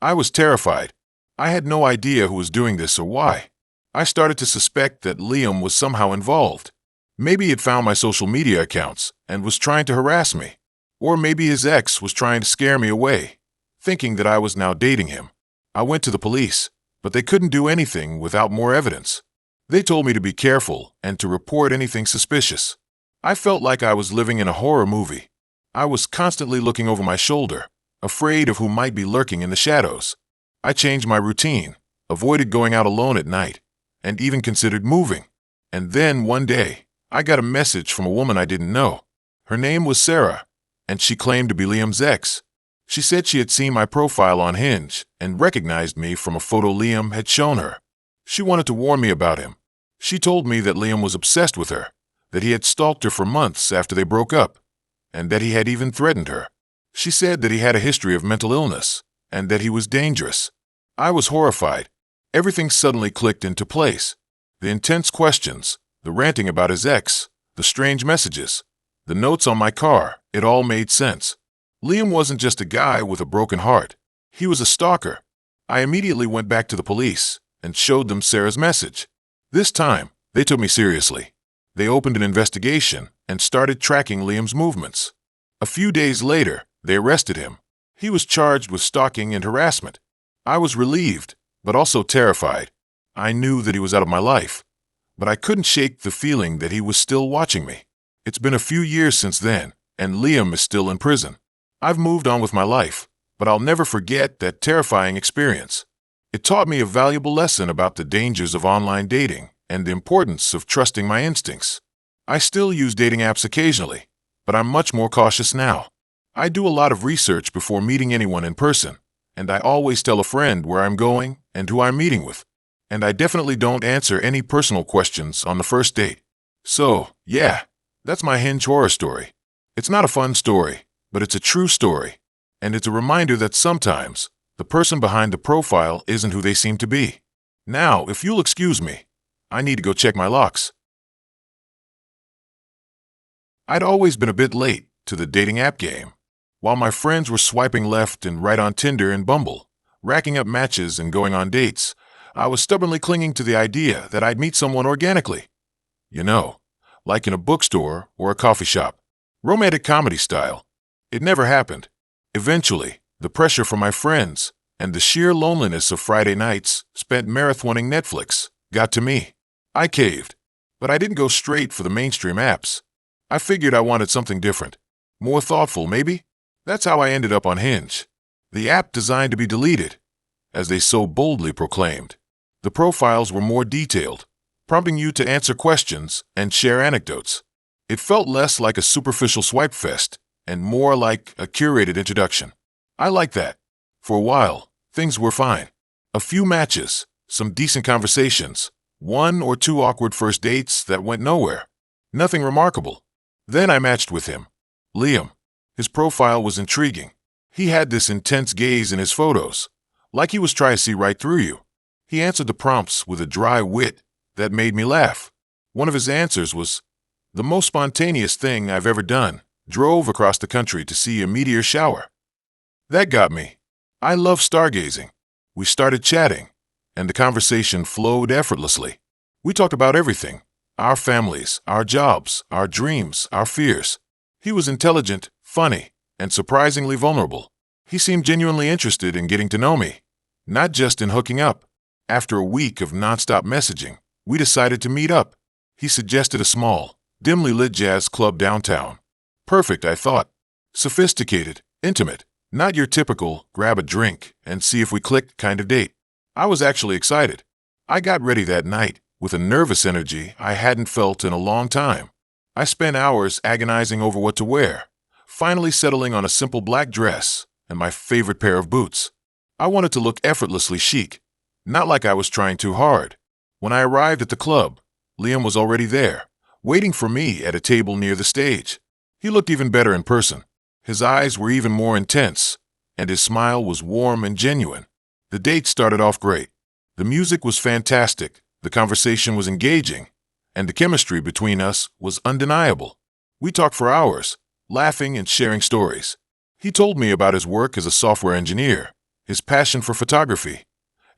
I was terrified. I had no idea who was doing this or why. I started to suspect that Liam was somehow involved. Maybe he'd found my social media accounts and was trying to harass me. Or maybe his ex was trying to scare me away, thinking that I was now dating him. I went to the police, but they couldn't do anything without more evidence. They told me to be careful and to report anything suspicious. I felt like I was living in a horror movie. I was constantly looking over my shoulder, afraid of who might be lurking in the shadows. I changed my routine, avoided going out alone at night, and even considered moving. And then one day, I got a message from a woman I didn't know. Her name was Sarah, and she claimed to be Liam's ex. She said she had seen my profile on Hinge and recognized me from a photo Liam had shown her. She wanted to warn me about him. She told me that Liam was obsessed with her, that he had stalked her for months after they broke up, and that he had even threatened her. She said that he had a history of mental illness and that he was dangerous. I was horrified. Everything suddenly clicked into place. The intense questions, the ranting about his ex, the strange messages, the notes on my car, it all made sense. Liam wasn't just a guy with a broken heart. He was a stalker. I immediately went back to the police and showed them Sarah's message. This time, they took me seriously. They opened an investigation and started tracking Liam's movements. A few days later, they arrested him. He was charged with stalking and harassment. I was relieved, but also terrified. I knew that he was out of my life, but I couldn't shake the feeling that he was still watching me. It's been a few years since then, and Liam is still in prison. I've moved on with my life, but I'll never forget that terrifying experience. It taught me a valuable lesson about the dangers of online dating and the importance of trusting my instincts. I still use dating apps occasionally, but I'm much more cautious now. I do a lot of research before meeting anyone in person, and I always tell a friend where I'm going and who I'm meeting with. And I definitely don't answer any personal questions on the first date. So, yeah, that's my Hinge horror story. It's not a fun story, but it's a true story. And it's a reminder that sometimes the person behind the profile isn't who they seem to be. Now, if you'll excuse me, I need to go check my locks. I'd always been a bit late to the dating app game. While my friends were swiping left and right on Tinder and Bumble, racking up matches and going on dates, I was stubbornly clinging to the idea that I'd meet someone organically. You know, like in a bookstore or a coffee shop. Romantic comedy style. It never happened. Eventually, the pressure from my friends and the sheer loneliness of Friday nights spent marathoning Netflix got to me. I caved, but I didn't go straight for the mainstream apps. I figured I wanted something different. More thoughtful, maybe? That's how I ended up on Hinge. The app designed to be deleted, as they so boldly proclaimed. The profiles were more detailed, prompting you to answer questions and share anecdotes. It felt less like a superficial swipe fest and more like a curated introduction. I liked that. For a while, things were fine. A few matches, some decent conversations, 1 or 2 awkward first dates that went nowhere. Nothing remarkable. Then I matched with him. Liam. His profile was intriguing. He had this intense gaze in his photos, like he was trying to see right through you. He answered the prompts with a dry wit that made me laugh. One of his answers was, "The most spontaneous thing I've ever done. Drove across the country to see a meteor shower." That got me. I love stargazing. We started chatting, and the conversation flowed effortlessly. We talked about everything. Our families, our jobs, our dreams, our fears. He was intelligent, funny, and surprisingly vulnerable. He seemed genuinely interested in getting to know me, not just in hooking up. After a week of nonstop messaging, we decided to meet up. He suggested a small, dimly lit jazz club downtown. Perfect, I thought. Sophisticated, intimate, not your typical grab a drink and see if we click kind of date. I was actually excited. I got ready that night with a nervous energy I hadn't felt in a long time. I spent hours agonizing over what to wear, finally settling on a simple black dress and my favorite pair of boots. I wanted to look effortlessly chic, not like I was trying too hard. When I arrived at the club, Liam was already there, waiting for me at a table near the stage. He looked even better in person. His eyes were even more intense, and his smile was warm and genuine. The date started off great. The music was fantastic, the conversation was engaging, and the chemistry between us was undeniable. We talked for hours, laughing and sharing stories. He told me about his work as a software engineer, his passion for photography,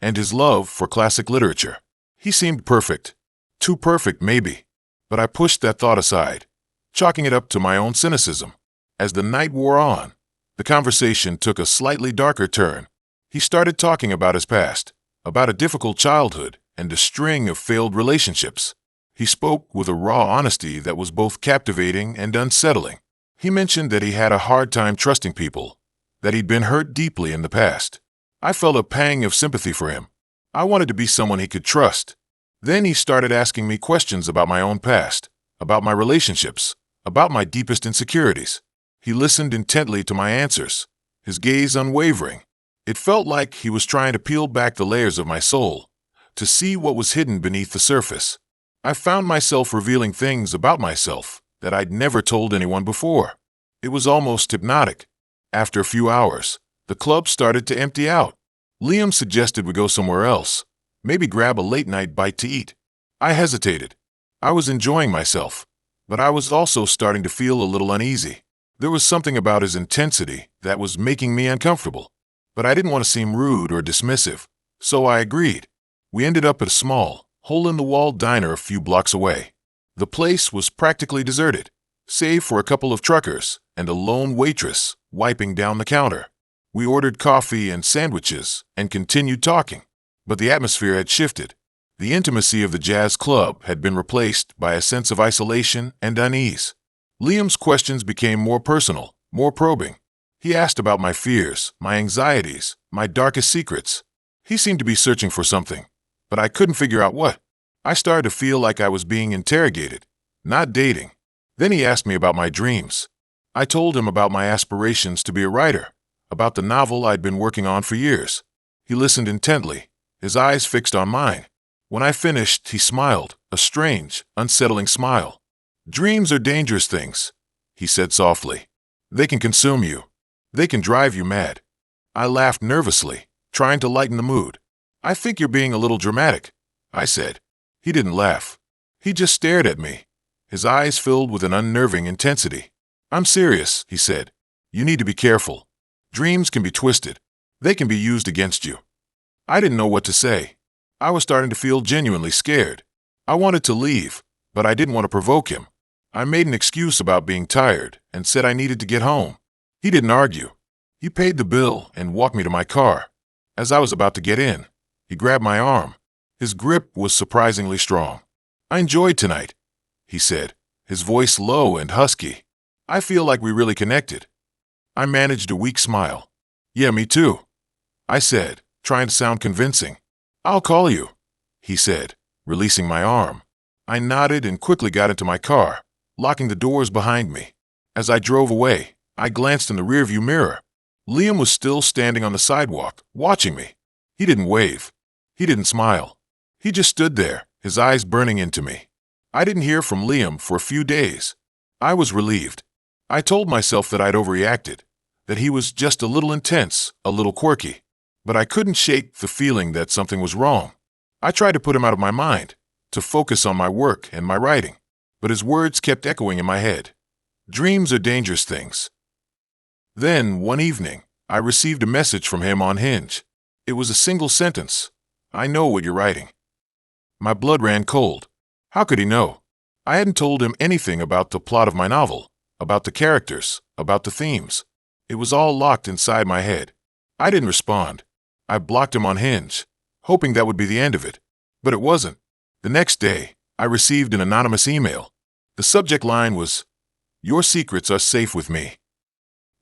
and his love for classic literature. He seemed perfect. Too perfect, maybe. But I pushed that thought aside, chalking it up to my own cynicism. As the night wore on, the conversation took a slightly darker turn. He started talking about his past, about a difficult childhood and a string of failed relationships. He spoke with a raw honesty that was both captivating and unsettling. He mentioned that he had a hard time trusting people, that he'd been hurt deeply in the past. I felt a pang of sympathy for him. I wanted to be someone he could trust. Then he started asking me questions about my own past, about my relationships, about my deepest insecurities. He listened intently to my answers, his gaze unwavering. It felt like he was trying to peel back the layers of my soul, to see what was hidden beneath the surface. I found myself revealing things about myself that I'd never told anyone before. It was almost hypnotic. After a few hours, the club started to empty out. Liam suggested we go somewhere else, maybe grab a late-night bite to eat. I hesitated. I was enjoying myself, but I was also starting to feel a little uneasy. There was something about his intensity that was making me uncomfortable, but I didn't want to seem rude or dismissive, so I agreed. We ended up at a small, hole-in-the-wall diner a few blocks away. The place was practically deserted, save for a couple of truckers and a lone waitress wiping down the counter. We ordered coffee and sandwiches and continued talking, but the atmosphere had shifted. The intimacy of the jazz club had been replaced by a sense of isolation and unease. Liam's questions became more personal, more probing. He asked about my fears, my anxieties, my darkest secrets. He seemed to be searching for something, but I couldn't figure out what. I started to feel like I was being interrogated, not dating. Then he asked me about my dreams. I told him about my aspirations to be a writer, about the novel I'd been working on for years. He listened intently, his eyes fixed on mine. When I finished, he smiled, a strange, unsettling smile. "Dreams are dangerous things," he said softly. "They can consume you. They can drive you mad." I laughed nervously, trying to lighten the mood. "I think you're being a little dramatic," I said. He didn't laugh. He just stared at me, his eyes filled with an unnerving intensity. "I'm serious," he said. "You need to be careful. Dreams can be twisted. They can be used against you." I didn't know what to say. I was starting to feel genuinely scared. I wanted to leave, but I didn't want to provoke him. I made an excuse about being tired and said I needed to get home. He didn't argue. He paid the bill and walked me to my car. As I was about to get in, he grabbed my arm. His grip was surprisingly strong. "I enjoyed tonight," he said, his voice low and husky. "I feel like we really connected." I managed a weak smile. "Yeah, me too," I said, trying to sound convincing. "I'll call you," he said, releasing my arm. I nodded and quickly got into my car, locking the doors behind me. As I drove away, I glanced in the rearview mirror. Liam was still standing on the sidewalk, watching me. He didn't wave. He didn't smile. He just stood there, his eyes burning into me. I didn't hear from Liam for a few days. I was relieved. I told myself that I'd overreacted, that he was just a little intense, a little quirky. But I couldn't shake the feeling that something was wrong. I tried to put him out of my mind, to focus on my work and my writing, but his words kept echoing in my head. Dreams are dangerous things. Then, one evening, I received a message from him on Hinge. It was a single sentence. "I know what you're writing." My blood ran cold. How could he know? I hadn't told him anything about the plot of my novel, about the characters, about the themes. It was all locked inside my head. I didn't respond. I blocked him on Hinge, hoping that would be the end of it. But it wasn't. The next day, I received an anonymous email. The subject line was, "Your secrets are safe with me."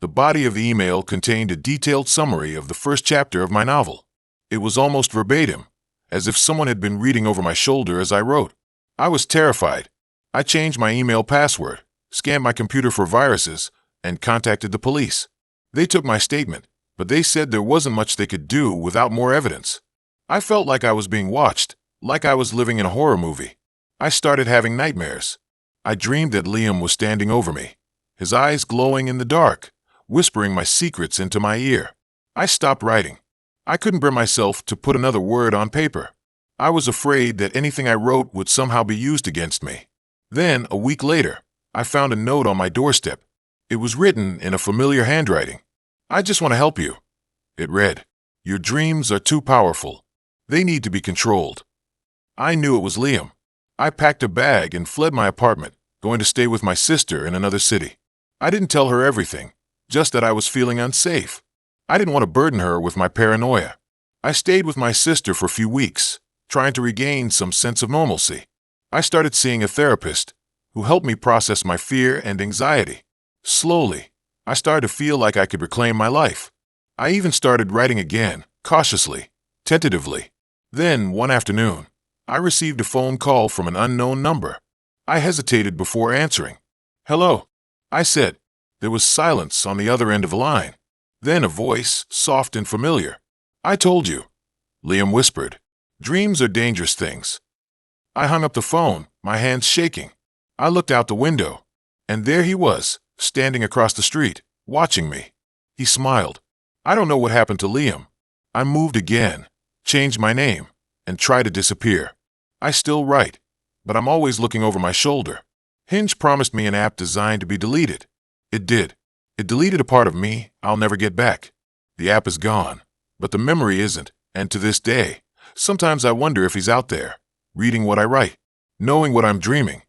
The body of the email contained a detailed summary of the first chapter of my novel. It was almost verbatim, as if someone had been reading over my shoulder as I wrote. I was terrified. I changed my email password, scanned my computer for viruses, and contacted the police. They took my statement, but they said there wasn't much they could do without more evidence. I felt like I was being watched, like I was living in a horror movie. I started having nightmares. I dreamed that Liam was standing over me, his eyes glowing in the dark, whispering my secrets into my ear. I stopped writing. I couldn't bring myself to put another word on paper. I was afraid that anything I wrote would somehow be used against me. Then, a week later, I found a note on my doorstep. It was written in a familiar handwriting. "I just want to help you." It read, Your dreams are too powerful. They need to be controlled. I knew it was Liam. I packed a bag and fled my apartment, going to stay with my sister in another city. I didn't tell her everything, just that I was feeling unsafe. I didn't want to burden her with my paranoia. I stayed with my sister for a few weeks, trying to regain some sense of normalcy. I started seeing a therapist who helped me process my fear and anxiety. Slowly, I started to feel like I could reclaim my life. I even started writing again, cautiously, tentatively. Then, one afternoon, I received a phone call from an unknown number. I hesitated before answering. "Hello," I said. There was silence on the other end of the line. Then a voice, soft and familiar. "I told you," Liam whispered. "Dreams are dangerous things." I hung up the phone, my hands shaking. I looked out the window, and there he was, standing across the street, watching me. He smiled. I don't know what happened to Liam. I moved again, changed my name, and tried to disappear. I still write, but I'm always looking over my shoulder. Hinge promised me an app designed to be deleted. It did. It deleted a part of me I'll never get back. The app is gone, but the memory isn't, and to this day, sometimes I wonder if he's out there, reading what I write, knowing what I'm dreaming,